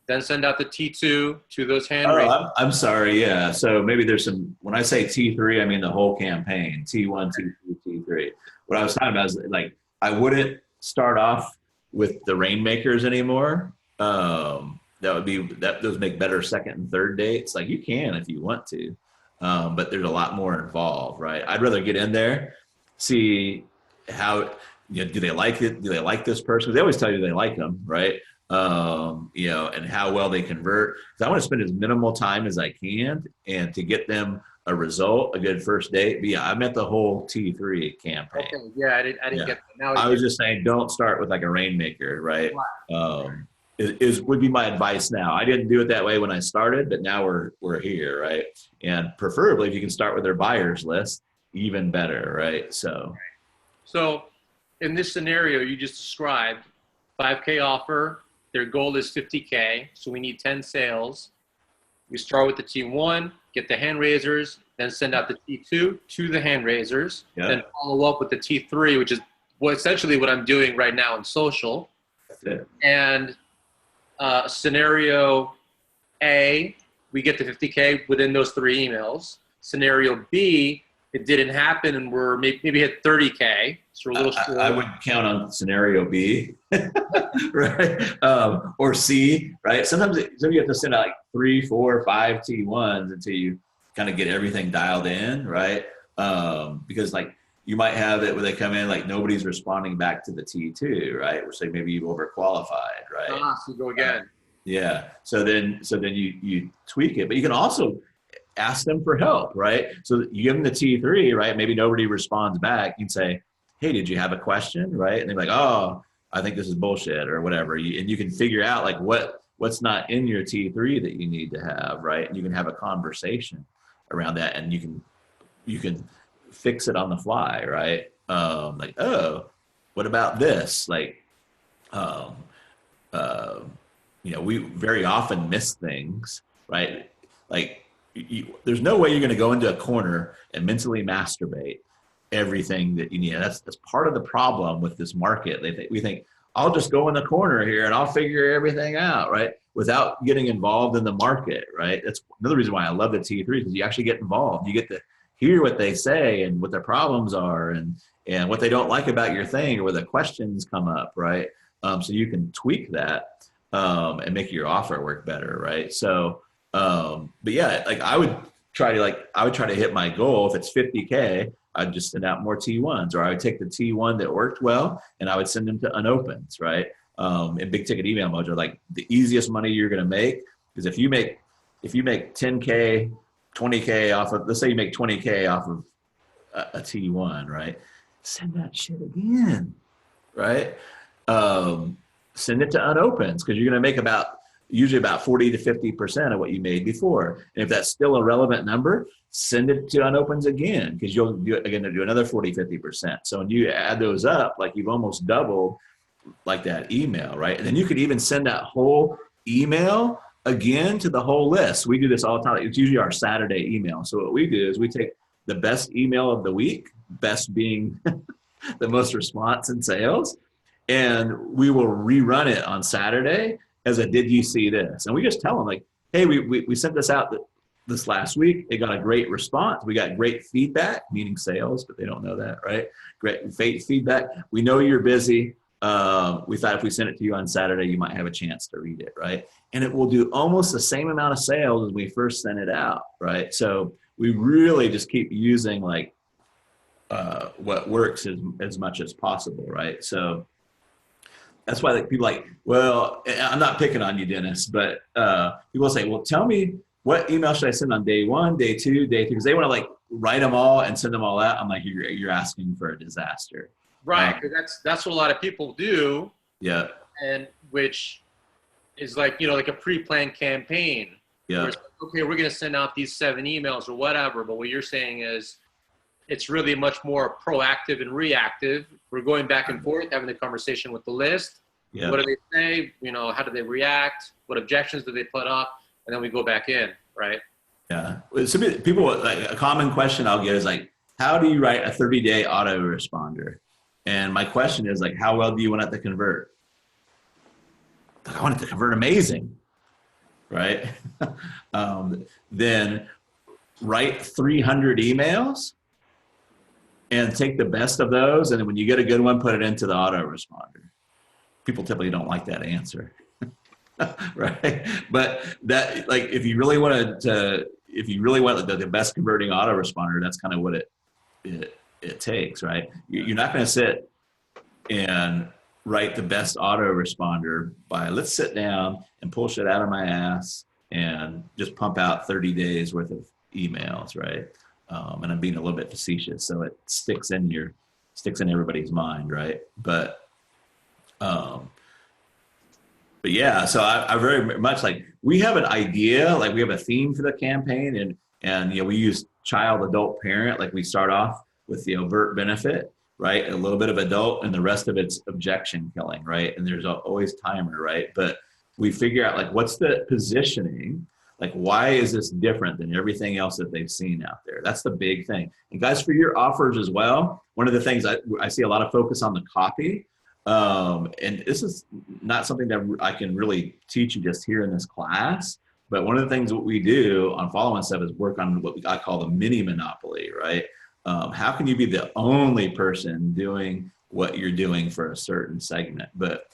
then send out the T2 to those hand raisers. I'm sorry. Yeah. So maybe there's when I say T3, I mean the whole campaign, T1, T2, T3. What I was talking about is, like, I wouldn't start off with the Rainmakers anymore. Those make better second and third dates. Like, you can if you want to, but there's a lot more involved, right? I'd rather get in there, see how, you know, do they like it? Do they like this person? They always tell you they like them, right? You know, and how well they convert. Because I want to spend as minimal time as I can, and to get them a result, a good first date. But yeah, I meant the whole T3 campaign. Okay, yeah, I didn't get that. Now I was just saying, don't start with like a Rainmaker, right? Would be my advice now. I didn't do it that way when I started, but now we're here, right? And preferably, if you can start with their buyers list, even better, right? So in this scenario you just described, 5K offer, their goal is 50K, so we need 10 sales. We start with the T1, get the hand raisers, then send out the T2 to the hand raisers, then follow up with the T3, which is essentially what I'm doing right now in social. That's it. And scenario A, we get the 50K within those 3 emails. Scenario B, it didn't happen and we're maybe hit 30K. So we're a little short. I would count on scenario B, right? Or C, right? Sometimes you have to send out like 3, 4, 5 T1s until you kind of get everything dialed in, right? Because like you might have it where they come in like nobody's responding back to the T2, right? Or say maybe you've overqualified, right? So go again. Yeah. So then you tweak it, but you can also ask them for help, right? So you give them the T3, right? Maybe nobody responds back. You can say, hey, did you have a question, right? And they're like, oh, I think this is bullshit or whatever. And you can figure out like what's not in your T3 that you need to have, right? And you can have a conversation around that, and you can fix it on the fly, right? Like, oh, what about this? Like, we very often miss things, right? Like, there's no way you're going to go into a corner and mentally masturbate everything that you need. That's part of the problem with this market. We think I'll just go in the corner here and I'll figure everything out, right? Without getting involved in the market, right? That's another reason why I love the T3, because you actually get involved. You get to hear what they say and what their problems are and what they don't like about your thing, or where the questions come up, right? So you can tweak that and make your offer work better, right? So, but yeah, like I would try to hit my goal. If it's 50K, I'd just send out more T1s, or I would take the T1 that worked well and I would send them to unopens, right? In big ticket email mojo, like the easiest money you're going to make is if you make 10K, 20K off of, let's say you make 20K off of a T1, right? Send that shit again, right? Send it to unopens, because you're going to make usually about 40 to 50% of what you made before. And if that's still a relevant number, send it to unopens again, because you'll do another 40, 50%. So when you add those up, like you've almost doubled like that email, right? And then you could even send that whole email again to the whole list. We do this all the time. It's usually our Saturday email. So what we do is we take the best email of the week, best being the most response in sales, and we will rerun it on Saturday as a did you see this? And we just tell them like, hey, we sent this out this last week. It got a great response. We got great feedback, meaning sales, but they don't know that, right? Great feedback. We know you're busy. We thought if we sent it to you on Saturday, you might have a chance to read it, right? And it will do almost the same amount of sales as we first sent it out, right? So we really just keep using like what works as much as possible, right? So that's why like people like, well, I'm not picking on you, Dennis, but people say, well, tell me what email should I send on day 1, day 2, day 3? Because they want to like write them all and send them all out. I'm like, you're asking for a disaster. Right, because that's what a lot of people do. Yeah. And which is like, like a pre-planned campaign. Yeah. It's like, okay, we're going to send out these 7 emails or whatever. But what you're saying is it's really much more proactive and reactive. We're going back and forth, having the conversation with the list. Yeah. What do they say? How do they react? What objections do they put up? And then we go back in, right? Yeah. Some people, like a common question I'll get is like, how do you write a 30-day autoresponder? And my question is like, how well do you want it to convert? Like, I want it to convert amazing, right? Then write 300 emails and take the best of those. And then when you get a good one, put it into the autoresponder. People typically don't like that answer, right? But that, like, if you really want the best converting autoresponder, that's kind of what it takes, right? You're not going to sit and write the best autoresponder by let's sit down and pull shit out of my ass and just pump out 30 days worth of emails, right? And I'm being a little bit facetious, so it sticks in everybody's mind, right? But yeah, so I very much like, we have an idea, like we have a theme for the campaign, and we use child, adult, parent. Like we start off with the overt benefit, right? A little bit of adult, and the rest of it's objection killing, right? And there's always timer, right? But we figure out like, what's the positioning? Like, why is this different than everything else that they've seen out there? That's the big thing. And guys, for your offers as well, one of the things I see a lot of focus on the copy. And this is not something that I can really teach you just here in this class. But one of the things that we do on follow-on stuff is work on what I call the mini monopoly, right? How can you be the only person doing what you're doing for a certain segment? But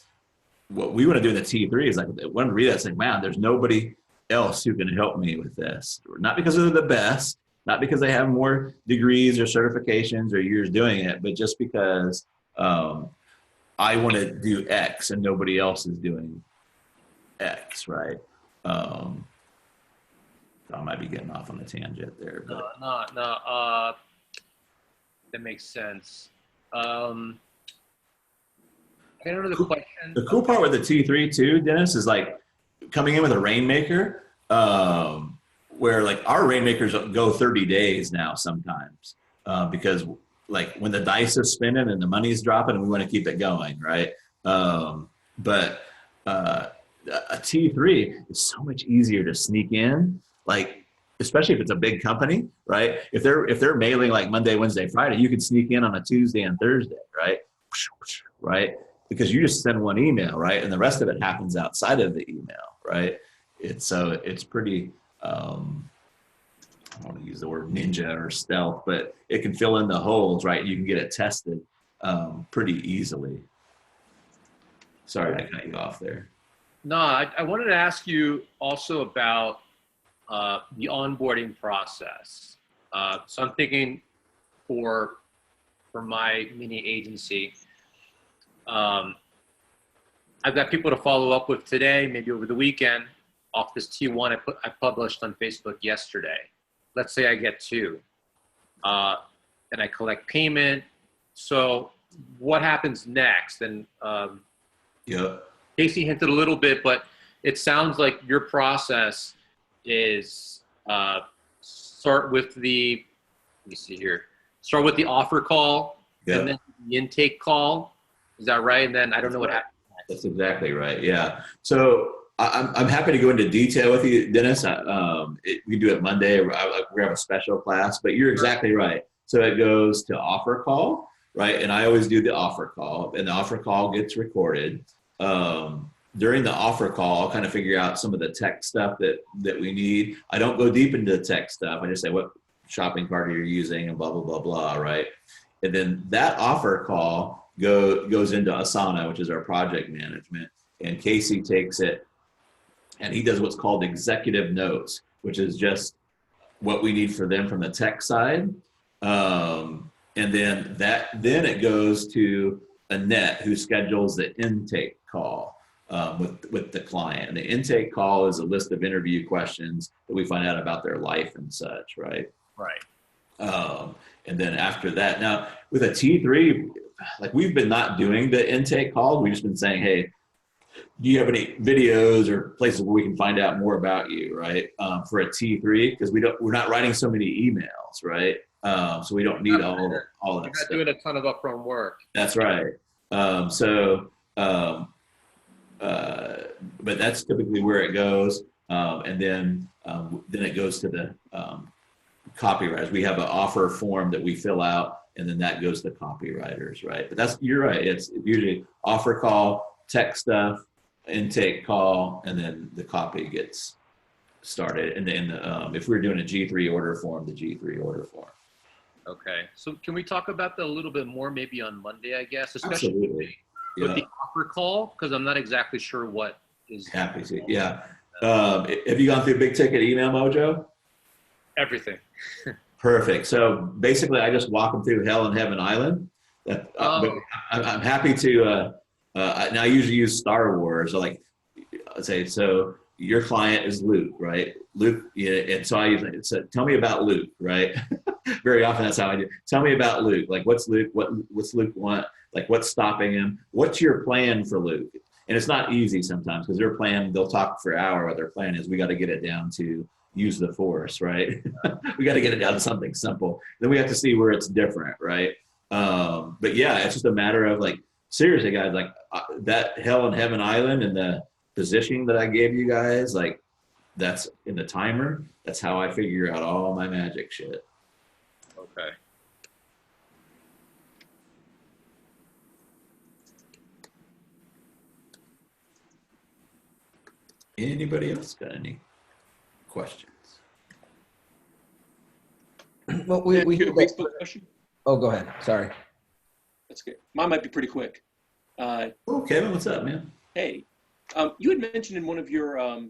what we want to do in the T3 is like, when we read that, it's like, man, there's nobody else who can help me with this. Not because they're the best, not because they have more degrees or certifications or years doing it, but just because I want to do X and nobody else is doing X, right? I might be getting off on a tangent there. But. No. That makes sense. I don't know the question. The cool part with the T3 too, Dennis, is like coming in with a Rainmaker, where like our Rainmakers go 30 days now sometimes, because like when the dice is spinning and the money's dropping, we want to keep it going, right? But a T3 is so much easier to sneak in, like especially if it's a big company, right? If they're mailing like Monday, Wednesday, Friday, you could sneak in on a Tuesday and Thursday, right? Right? Because you just send one email, right? And the rest of it happens outside of the email, right? It's pretty, I don't want to use the word ninja or stealth, but it can fill in the holes, right? You can get it tested pretty easily. Sorry, I cut you off there. No, I wanted to ask you also about the onboarding process. So I'm thinking for my mini agency, I've got people to follow up with today, maybe over the weekend, off this T1 I published on Facebook yesterday. Let's say I get 2, and I collect payment. So what happens next? And Casey hinted a little bit, but it sounds like your process is start with the offer call, and then the intake call. Is that right? And then I don't know what happens next. That's exactly right. Yeah. So I'm happy to go into detail with you, Dennis. We do it Monday. We have a special class, but you're exactly right. So it goes to offer call, right? And I always do the offer call, and the offer call gets recorded. During the offer call, I'll kind of figure out some of the tech stuff that we need. I don't go deep into the tech stuff. I just say what shopping cart you're using and blah, blah, blah, blah, right? And then that offer call goes into Asana, which is our project management. And Casey takes it and he does what's called executive notes, which is just what we need for them from the tech side. And then it goes to Annette, who schedules the intake call with the client. And the intake call is a list of interview questions that we find out about their life and such, right? Right. And then after that, now with a T3, like we've been not doing the intake calls. We've just been saying, hey, do you have any videos or places where we can find out more about you, right? For a T3, because we're not writing so many emails, right? So we don't need all that You're not stuff. doing a ton of upfront work. That's right. But that's typically where it goes. And then it goes to the copywriters. We have an offer form that we fill out, and then that goes to copywriters, right? But you're right. It's usually offer call, tech stuff, intake call, and then the copy gets started. And then if we're doing a G3 order form, the G3 order form. Okay. So can we talk about that a little bit more maybe on Monday, I guess, especially Absolutely. with the offer call, because I'm not exactly sure what is Happy to. Yeah. Have you gone through Big Ticket Email Mojo? everything. Perfect. So basically, I just walk them through Hell and Heaven Island. But I'm happy to. Now I usually use Star Wars. So like, let's say, so your client is Luke, right? Luke, and so I usually say, tell me about Luke, right? Very often that's how I do. Tell me about Luke. Like, what's Luke? What's Luke want? Like, what's stopping him? What's your plan for Luke? And it's not easy sometimes because their plan, they'll talk for an hour. What their plan is, we got to get it down to use the force, right? We got to get it down to something simple. Then we have to see where it's different, right? But yeah, it's just a matter of like, seriously, guys, like that Hell and Heaven Island and the positioning that I gave you guys, like that's in the timer. That's how I figure out all my magic shit. Okay. Anybody else got any questions? Well, Yeah, we your Facebook question. Oh, go ahead. Sorry. That's good. Mine might be pretty quick. Oh, Kevin, what's up, man? Hey, you had mentioned in one of your, I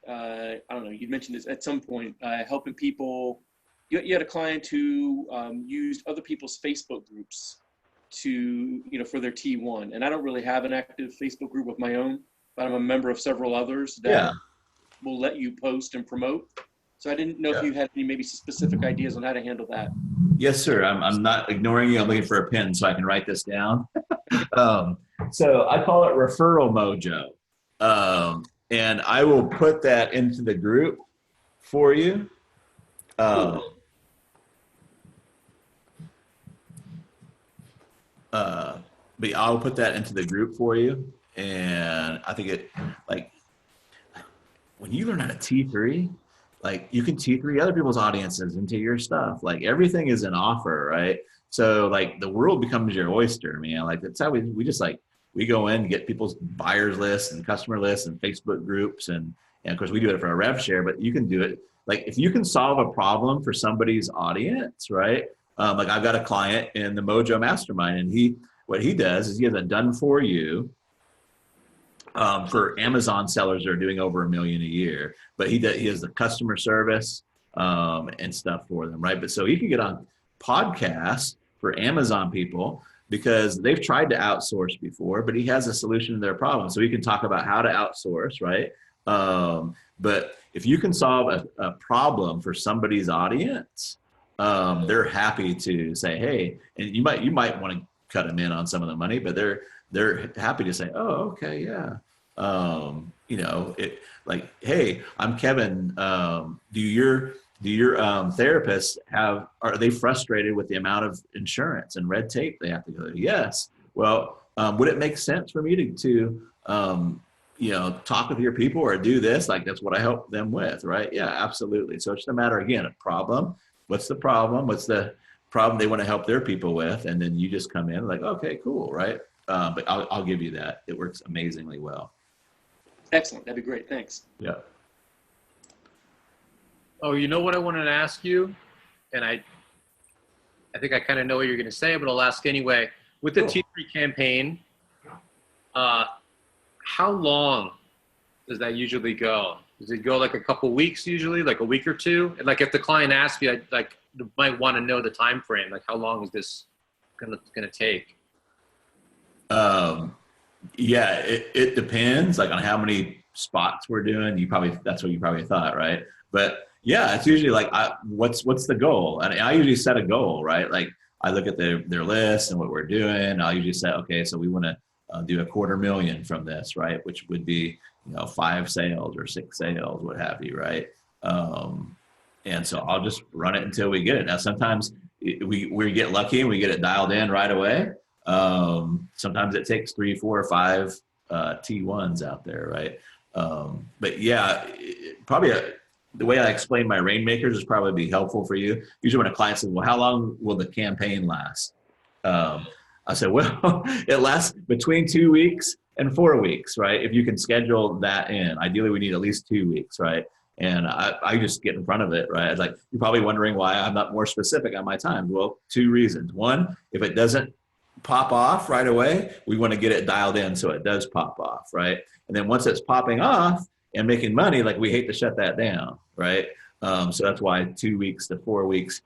don't know, you mentioned this at some point, helping people. You had a client who used other people's Facebook groups to, for their T1. And I don't really have an active Facebook group of my own, but I'm a member of several others that will let you post and promote. So I didn't know if you had any maybe specific ideas on how to handle that. Yes, sir. I'm not ignoring you. I'm looking for a pen so I can write this down. So I call it Referral Mojo. And I will put that into the group for you. But I'll put that into the group for you. And I think it, like, when you learn how to T3, like, you can T3 other people's audiences into your stuff. Like, everything is an offer, right? So, like, the world becomes your oyster, man. Like, that's how we just, like, we go in and get people's buyers lists and customer lists and Facebook groups. And of course, we do it for a rev share, but you can do it. Like, if you can solve a problem for somebody's audience, right? Like, I've got a client in the Mojo Mastermind, and what he does is he has a done for you for Amazon sellers that are doing over $1 million a year, but he has the customer service and stuff for them, right? But so he can get on podcasts for Amazon people because they've tried to outsource before, but he has a solution to their problem. So he can talk about how to outsource, right? But if you can solve a problem for somebody's audience, they're happy to say, hey, and you might want to cut them in on some of the money, but they're happy to say, oh, okay, yeah. Like, hey, I'm Kevin. Do your therapists are they frustrated with the amount of insurance and red tape they have to go through? Yes. Well, would it make sense for me to talk with your people or do this? Like, that's what I help them with, right? Yeah, absolutely. So it's just a matter, again, of problem. What's the problem? What's the problem they want to help their people with? And then you just come in like, okay, cool, right? But I'll give you that. It works amazingly well. Excellent. That'd be great. Thanks. Yeah. Oh, you know what I wanted to ask you? And I think I kind of know what you're going to say, but I'll ask anyway. With the T3 campaign, how long does that usually go? Does it go like a couple weeks usually, like a week or two? And like if the client asks you, you might want to know the time frame. Like, how long is this gonna take? Yeah, it depends, like, on how many spots we're doing. That's what you probably thought, right? But yeah, it's usually like, what's the goal? And I usually set a goal, right? Like, I look at their list and what we're doing. I'll usually say, okay, so we want to do $250,000 from this, right? Which would be 5 sales or 6 sales, what have you, right? And so I'll just run it until we get it. Now, sometimes we get lucky and we get it dialed in right away. Sometimes it takes 3, 4, or 5 T1s out there, right? But yeah, probably the way I explain my rainmakers is probably be helpful for you. Usually when a client says, well, how long will the campaign last? I said, well, it lasts between 2 weeks and 4 weeks, right? If you can schedule that in. Ideally, we need at least 2 weeks, right? And I just get in front of it, right? It's like, you're probably wondering why I'm not more specific on my time. Well, 2 reasons. One, if it doesn't pop off right away, we want to get it dialed in so it does pop off, right? And then once it's popping off and making money, like, we hate to shut that down, right? So that's why 2 weeks to 4 weeks.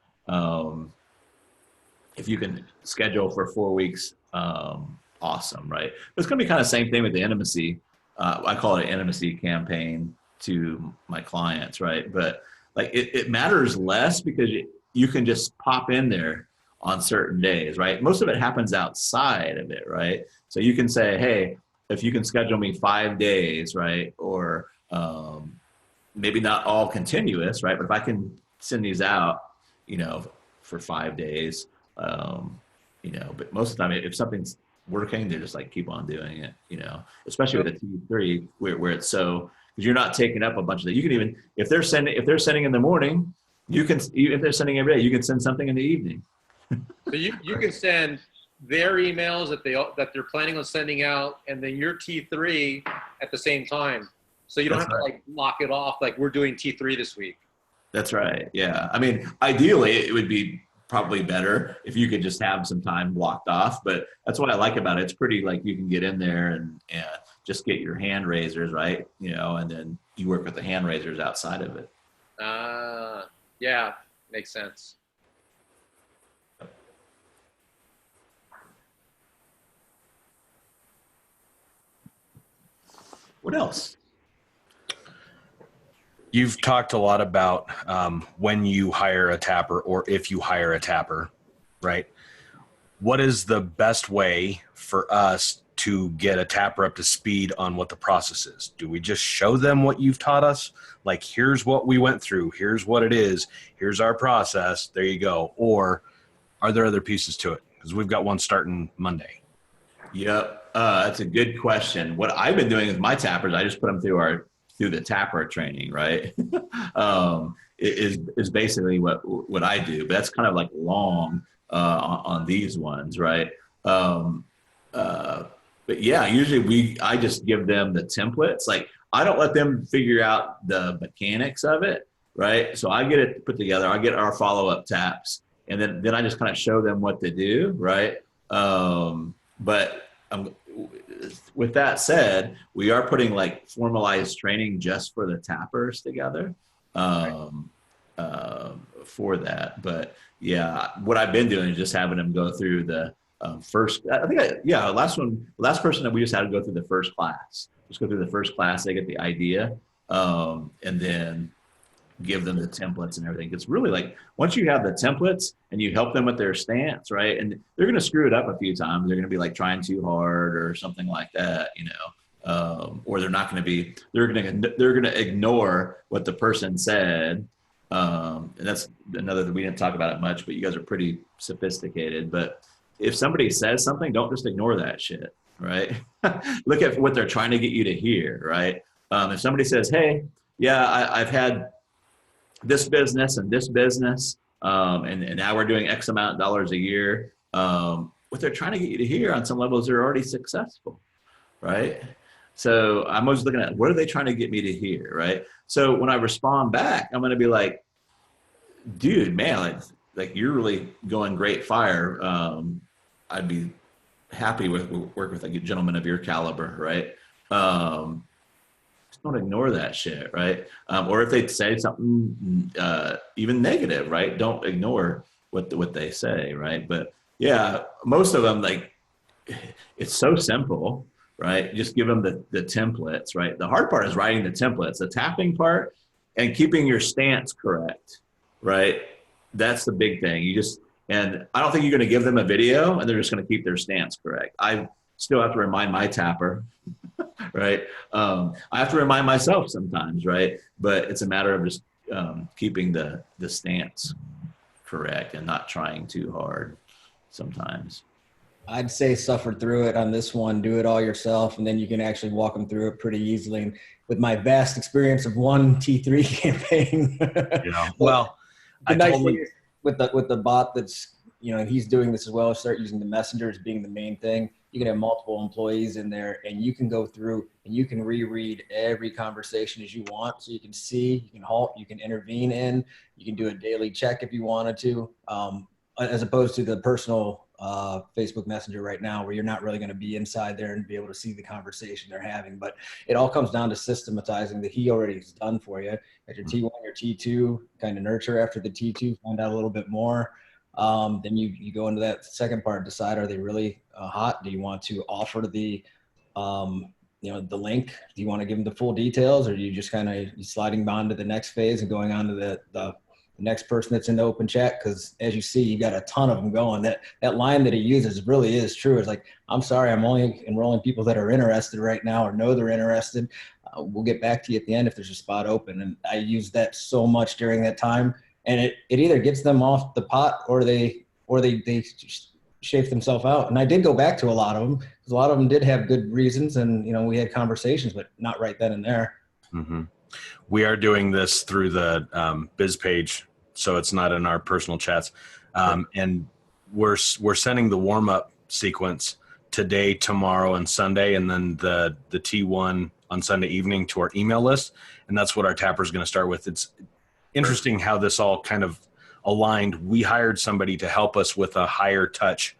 If you can schedule for 4 weeks, awesome, right? But it's going to be kind of the same thing with the intimacy. I call it an intimacy campaign to my clients, right? But like, it matters less because you can just pop in there on certain days, right? Most of it happens outside of it, right? So you can say, hey, if you can schedule me 5 days, right? Or maybe not all continuous, right? But if I can send these out, for 5 days, but most of the time, if something's working, they're just like, keep on doing it, especially with the T3 where it's so, because you're not taking up a bunch of that. You can even, if they're sending in the morning, if they're sending every day, you can send something in the evening. So you can send their emails that they're planning on sending out, and then your T3 at the same time. So you don't have to like lock it off. Like, we're doing T3 this week. That's right. Yeah. I mean, ideally, it would be probably better if you could just have some time blocked off. But that's what I like about it. It's pretty like you can get in there and just get your hand raisers, right? And then you work with the hand raisers outside of it. Yeah, makes sense. What else? You've talked a lot about when you hire a tapper or if you hire a tapper, right? What is the best way for us to get a tapper up to speed on what the process is? Do we just show them what you've taught us? Like, here's what we went through. Here's what it is. Here's our process. There you go. Or are there other pieces to it? Because we've got one starting Monday. Yep. That's a good question. What I've been doing with my tappers, I just put them through the tapper training, right? is basically what I do, but that's kind of like long on these ones, right? But yeah, usually I just give them the templates. Like, I don't let them figure out the mechanics of it, right? So I get it put together. I get our follow-up taps, and then I just kind of show them what to do, right? But with that said, we are putting like formalized training just for the tappers together for that. But yeah, what I've been doing is just having them go through the first. Last person that we just had to go through the first class. Just go through the first class. They get the idea, and then give them the templates and everything. It's really like, once you have the templates and you help them with their stance, right? And they're going to screw it up a few times. They're going to be like trying too hard or something like that, or they're not going to be, they're going to ignore what the person said. And that's another that we didn't talk about it much, but you guys are pretty sophisticated. But if somebody says something, don't just ignore that shit, right? Look at what they're trying to get you to hear, right? If somebody says, hey, yeah, I've had this business and this business, and now we're doing X amount of dollars a year. What they're trying to get you to hear on some levels, they're already successful, right? So I'm always looking at, what are they trying to get me to hear, right? So when I respond back, I'm going to be like, dude, man, like you're really going great fire. I'd be happy with work with like a gentleman of your caliber, right? Don't ignore that shit, right? Or if they say something even negative, right? Don't ignore what they say, right? But yeah, most of them, like, it's so simple, right? Just give them the templates, right? The hard part is writing the templates. The tapping part and keeping your stance correct, right? That's the big thing. And I don't think you're going to give them a video and they're just going to keep their stance correct. I still have to remind my tapper, right? I have to remind myself sometimes, right? But it's a matter of just keeping the stance correct and not trying too hard sometimes. I'd say suffer through it on this one, do it all yourself, and then you can actually walk them through it pretty easily. And with my vast experience of one T3 campaign, well, I totally with the bot that's, he's doing this as well. Start using the messenger as being the main thing. You can have multiple employees in there, and you can go through and you can reread every conversation as you want. So you can see, you can halt, you can intervene in, you can do a daily check if you wanted to, as opposed to the personal Facebook Messenger right now, where you're not really going to be inside there and be able to see the conversation they're having. But it all comes down to systematizing that he already has done for you. At your T1, your T2, kind of nurture after the T2, find out a little bit more. Then you go into that second part, decide, are they really hot? Do you want to offer the link? Do you want to give them the full details, or do you just kind of sliding on to the next phase and going on to the next person that's in the open chat? Because as you see, you got a ton of them going. That line that he uses really is true. It's like, I'm sorry, I'm only enrolling people that are interested right now or know they're interested. We'll get back to you at the end if there's a spot open. And I use that so much during that time. And it either gets them off the pot or they chafe themselves out. And I did go back to a lot of them, because a lot of them did have good reasons, and we had conversations, but not right then and there. Mm-hmm. We are doing this through the biz page, so it's not in our personal chats. And we're sending the warm up sequence today, tomorrow, and Sunday, and then the T1 on Sunday evening to our email list. And that's what our tapper is going to start with. interesting how this all kind of aligned. We hired somebody to help us with a higher touch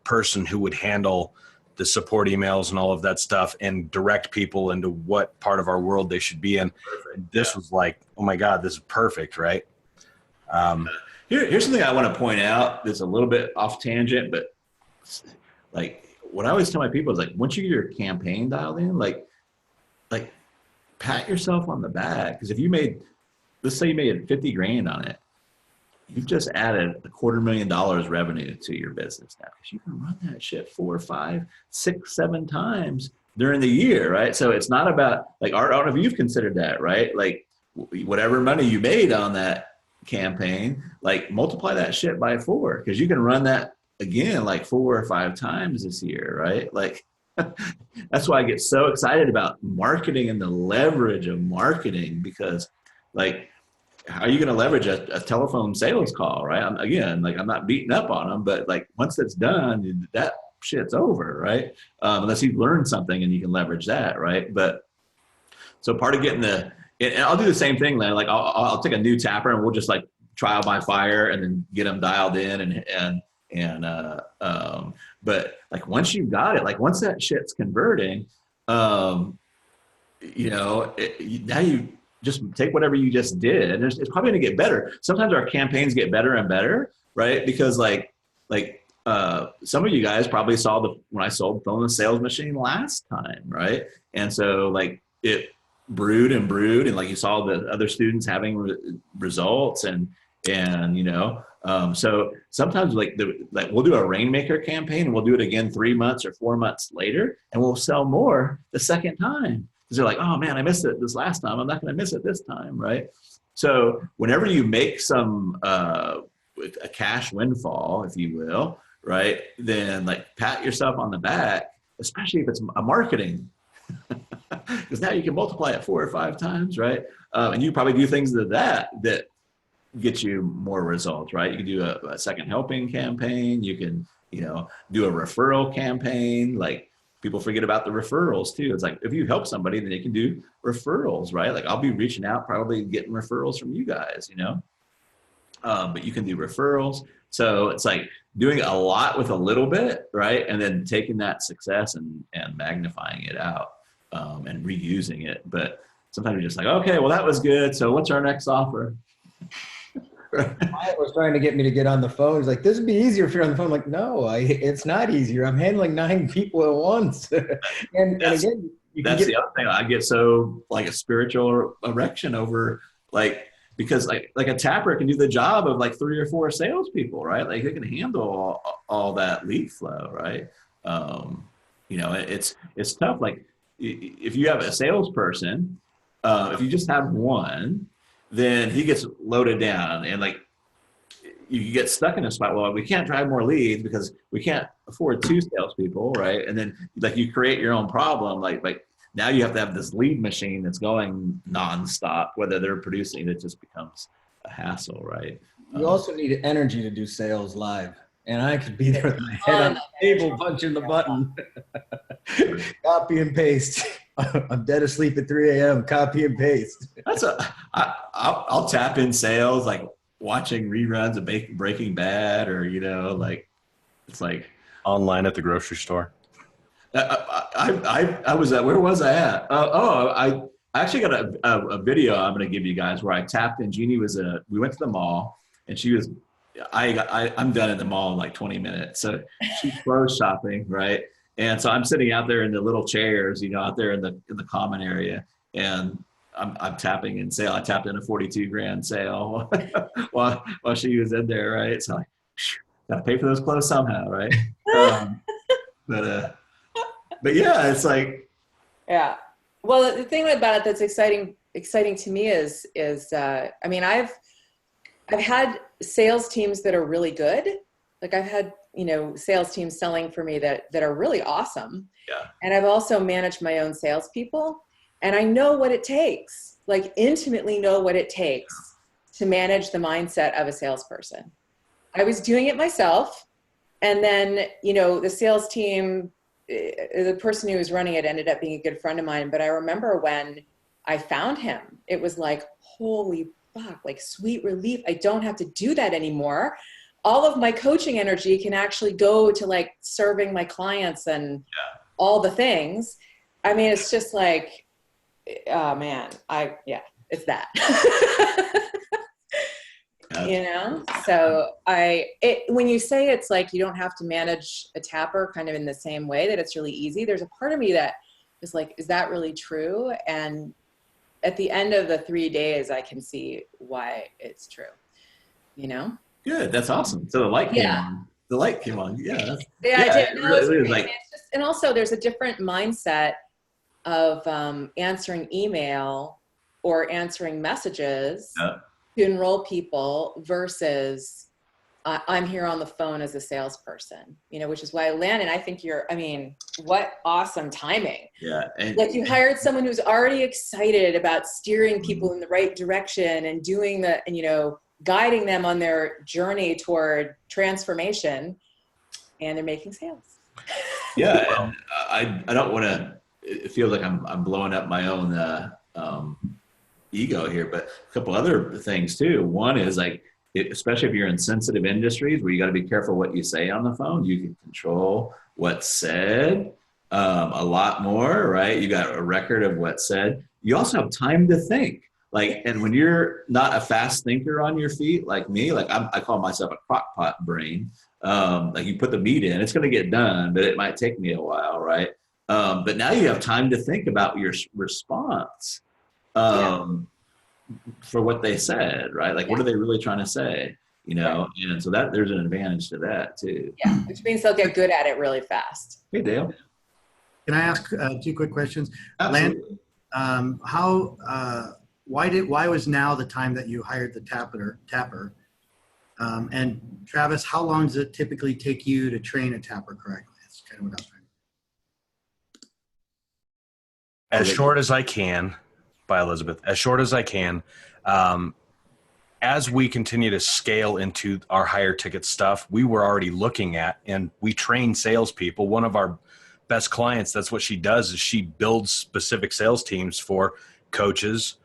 person who would handle the support emails and all of that stuff and direct people into what part of our world they should be in. This was like, oh my God, this is perfect, right? Here's something I want to point out that's a little bit off tangent, but like what I always tell my people is like, once you get your campaign dialed in, like pat yourself on the back. Because if you made, let's say you made 50 grand on it, you've just added $250,000 revenue to your business now, because you can run that shit 4, 5, 6, 7 times during the year, right? So it's not about like, I don't know if you've considered that, right? Like whatever money you made on that campaign, like multiply that shit by 4, because you can run that again like 4 or 5 times this year, right? Like that's why I get so excited about marketing and the leverage of marketing, because like, how are you going to leverage a telephone sales call, right? I'm not beating up on them, but like once that's done, that shit's over, right? Unless you've learned something and you can leverage that, right? But so part of getting and I'll do the same thing, Len. Like I'll take a new tapper and we'll just like trial by fire and then get them dialed in but like once you've got it, like once that shit's converting, now you just take whatever you just did, and it's probably going to get better. Sometimes our campaigns get better and better, right? Because some of you guys probably saw when I sold Phone and Sales Machine last time, right? And so like it brewed and brewed, and like you saw the other students having results, so sometimes like we'll do a Rainmaker campaign and we'll do it again 3 months or 4 months later, and we'll sell more the second time. Because they're like, oh man, I missed it this last time. I'm not going to miss it this time, right? So whenever you make a cash windfall, if you will, right, then like pat yourself on the back, especially if it's a marketing, because now you can multiply it 4 or 5 times, right? And you probably do things that get you more results, right? You can do a second helping campaign. You can, do a referral campaign. Like people forget about the referrals too. It's like, if you help somebody, then you can do referrals, right? Like I'll be reaching out, probably getting referrals from you guys, but you can do referrals. So it's like doing a lot with a little bit, right? And then taking that success and magnifying it out and reusing it. But sometimes you're just like, okay, well, that was good. So what's our next offer? Wyatt was trying to get me to get on the phone. He's like, this would be easier if you're on the phone. I'm like, no, it's not easier. I'm handling 9 people at once. and again, that's the other thing. I get so like a spiritual erection over because like a tapper can do the job of like 3 or 4 salespeople, right? Like they can handle all that lead flow, right? It's tough. Like if you have a salesperson, if you just have one, then he gets loaded down, and like you get stuck in a spot. Well, we can't drive more leads because we can't afford 2 salespeople, right? And then like you create your own problem. Like now you have to have this lead machine that's going nonstop. Whether they're producing, it just becomes a hassle, right? You also need energy to do sales live, and I could be there with my head on the table, punching the button, copy and paste. I'm dead asleep at 3 a.m. Copy and paste. I'll tap in sales, like watching reruns of Breaking Bad, or it's like online at the grocery store. I was at, where was I at? I actually got a video I'm going to give you guys where I tapped in. Jeannie we went to the mall, and she was, I'm done at the mall in like 20 minutes. So she's clothes shopping, right? And so I'm sitting out there in the little chairs, out there in the common area, and I'm tapping in sale. I tapped in a 42 grand sale while she was in there, right? So like, gotta pay for those clothes somehow, right? But yeah, it's like, yeah. Well, the thing about it that's exciting to me is I've had sales teams that are really good. Like I've had, sales teams selling for me that are really awesome. Yeah. And I've also managed my own salespeople, and I know what it takes, like intimately know what it takes to manage the mindset of a salesperson. I was doing it myself. And then, the sales team, the person who was running it ended up being a good friend of mine. But I remember when I found him, it was like, holy fuck, like sweet relief. I don't have to do that anymore. All of my coaching energy can actually go to like serving my clients and all the things. I mean, it's just like, oh man, it's that. You know? So when you say it's like you don't have to manage a tapper kind of in the same way, that it's really easy, there's a part of me that is like, is that really true? And at the end of the 3 days, I can see why it's true, you know? Good. That's awesome. So the light came on. The light came on. Yeah. I did. No, it's really, great. And also there's a different mindset of answering email or answering messages to enroll people versus I'm here on the phone as a salesperson, you know, which is why Landon, I think what awesome timing. Yeah. And, like you hired someone who's already excited about steering people in the right direction and doing and, you know, guiding them on their journey toward transformation, and they're making sales. Yeah. And I don't want to, it feels like I'm blowing up my own ego here, but a couple other things too. One is like, especially if you're in sensitive industries where you got to be careful what you say on the phone, you can control what's said a lot more, right? You got a record of what's said. You also have time to think. Like, and when you're not a fast thinker on your feet, like me, like I call myself a crock pot brain. Like you put the meat in, it's going to get done, but it might take me a while, right? But now you have time to think about your response for what they said, right? Like, what are they really trying to say? You know, and so that there's an advantage to that too. Yeah, which means they'll get good at it really fast. Hey, Dale. Can I ask 2 quick questions? Absolutely. Why was now the time that you hired the tapper? And Travis, how long does it typically take you to train a tapper correctly? That's kind of what I was trying to. As short as I can. By Elizabeth, as short as I can. As we continue to scale into our higher ticket stuff, we were already looking at, and we train salespeople. One of our best clients, that's what she does, is she builds specific sales teams for coaches,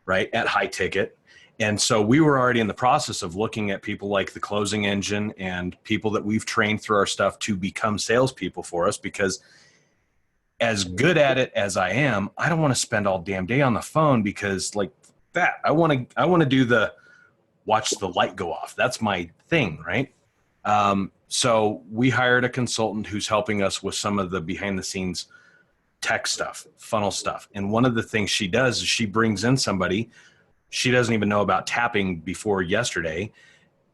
right, at high ticket. And so we were already in the process of looking at people like the Closing Engine and people that we've trained through our stuff to become salespeople for us, because as good at it as I am, I don't want to spend all damn day on the phone, because like that, I want to do the watch the light go off. That's my thing. Right. So we hired a consultant who's helping us with some of the behind the scenes tech stuff, funnel stuff. And one of the things she does is she brings in somebody she doesn't even know about tapping before yesterday.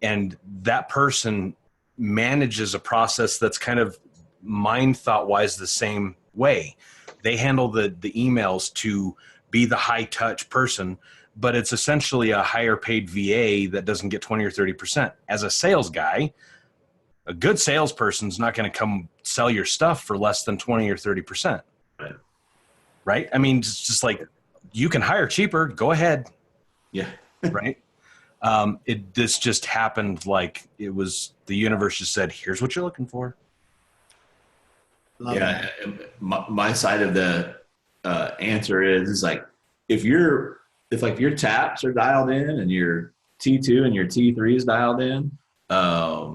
And that person manages a process that's kind of mind thought wise the same way. They handle the emails to be the high touch person, but it's essentially a higher paid VA that doesn't get 20 or 30%. As a sales guy, a good salesperson's not going to come sell your stuff for less than 20 or 30%. Right? I mean, it's just like, you can hire cheaper, go ahead. Yeah. Right. This just happened. Like it was, the universe just said, here's what you're looking for. My side of the answer is like, if your taps are dialed in and your T2 and your T3 is dialed in, I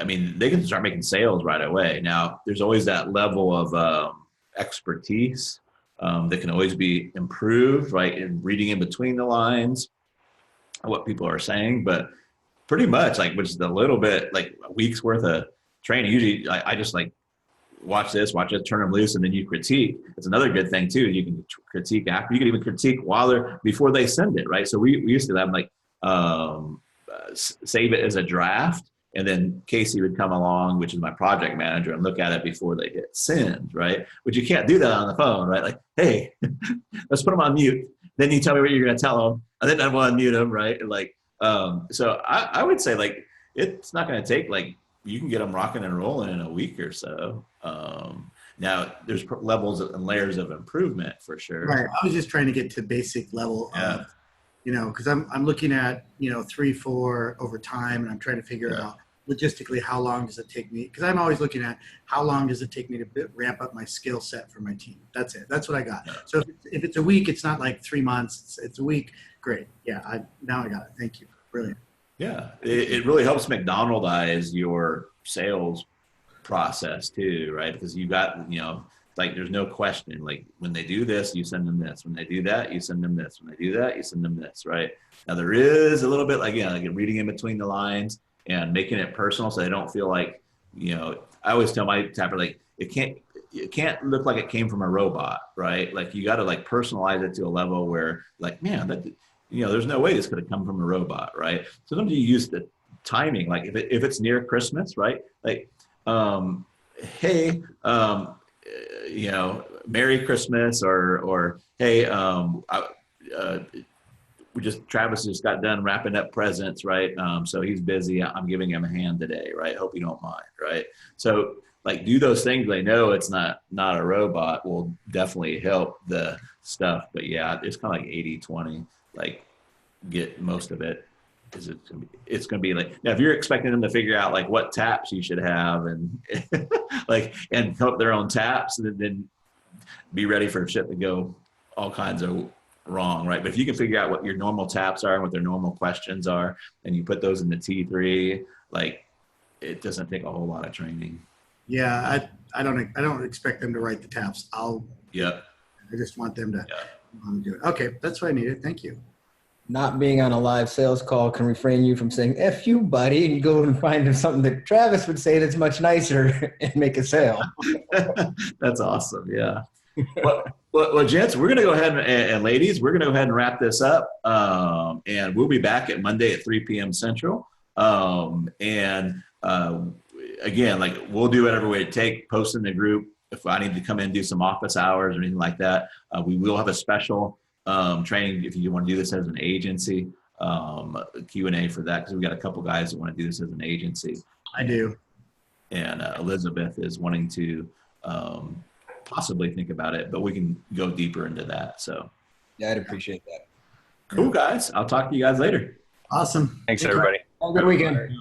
mean, they can start making sales right away. Now there's always that level of expertise that can always be improved, right? And reading in between the lines, what people are saying, but pretty much like, which is a little bit like a week's worth of training. Usually I just like watch it, turn them loose, and then you critique. It's another good thing too. You can critique after, you can even critique before they send it, right? So we used to have like save it as a draft. And then Casey would come along, which is my project manager, and look at it before they hit send, right? But you can't do that on the phone, right? Like, hey, let's put them on mute. Then you tell me what you're going to tell them. And then I want to mute them, right? And like, so I would say like, it's not going to take like, you can get them rocking and rolling in a week or so. Now there's levels and layers of improvement for sure. Right. I was just trying to get to basic level of, you know, because I'm looking at, you know, 3-4 over time, and I'm trying to figure out, logistically, how long does it take me? Because I'm always looking at how long does it take me to ramp up my skill set for my team. That's it. That's what I got. So if it's a week, it's not like 3 months. It's a week. Great. Yeah. Now I got it. Thank you. Brilliant. Yeah, it really helps McDonaldize your sales process too, right? Because you got, like there's no question. Like when they do this, you send them this. When they do that, you send them this. When they do that, you send them this, right? Now there is a little bit like reading in between the lines and making it personal so they don't feel like, I always tell my tapper, like it can't look like it came from a robot, right? Like you got to like personalize it to a level where like, man, that, there's no way this could have come from a robot, right? Sometimes you use the timing, like if it's near Christmas, right? Like, hey, Merry Christmas, or hey, Travis just got done wrapping up presents, right? So he's busy. I'm giving him a hand today, right? Hope you don't mind, right? So like do those things. They know it's not a robot will definitely help the stuff. But yeah, it's kind of like 80-20, like get most of it. It's going to be like, now if you're expecting them to figure out like what taps you should have and like, and come up with their own taps, then be ready for shit to go all kinds of wrong, right? But if you can figure out what your normal taps are and what their normal questions are, and you put those in the T3, like it doesn't take a whole lot of training. Yeah. I don't expect them to write the taps. I just want them to do it. Okay. That's what I needed. Thank you. Not being on a live sales call can refrain you from saying "F you, buddy," and you go and find something that Travis would say that's much nicer and make a sale. That's awesome. Yeah. Well, gents, we're going to go ahead and ladies, we're going to go ahead and wrap this up. And we'll be back at Monday at 3 p.m. Central. Again, like we'll do whatever way it take, post in the group. If I need to come in and do some office hours or anything like that, we will have a special training if you want to do this as an agency, Q&A for that, because we got a couple guys that want to do this as an agency. I do. And Elizabeth is wanting to possibly think about it, but we can go deeper into that. So yeah, I'd appreciate that. Cool, guys. I'll talk to you guys later. Awesome. Thanks, everybody. Have a good weekend.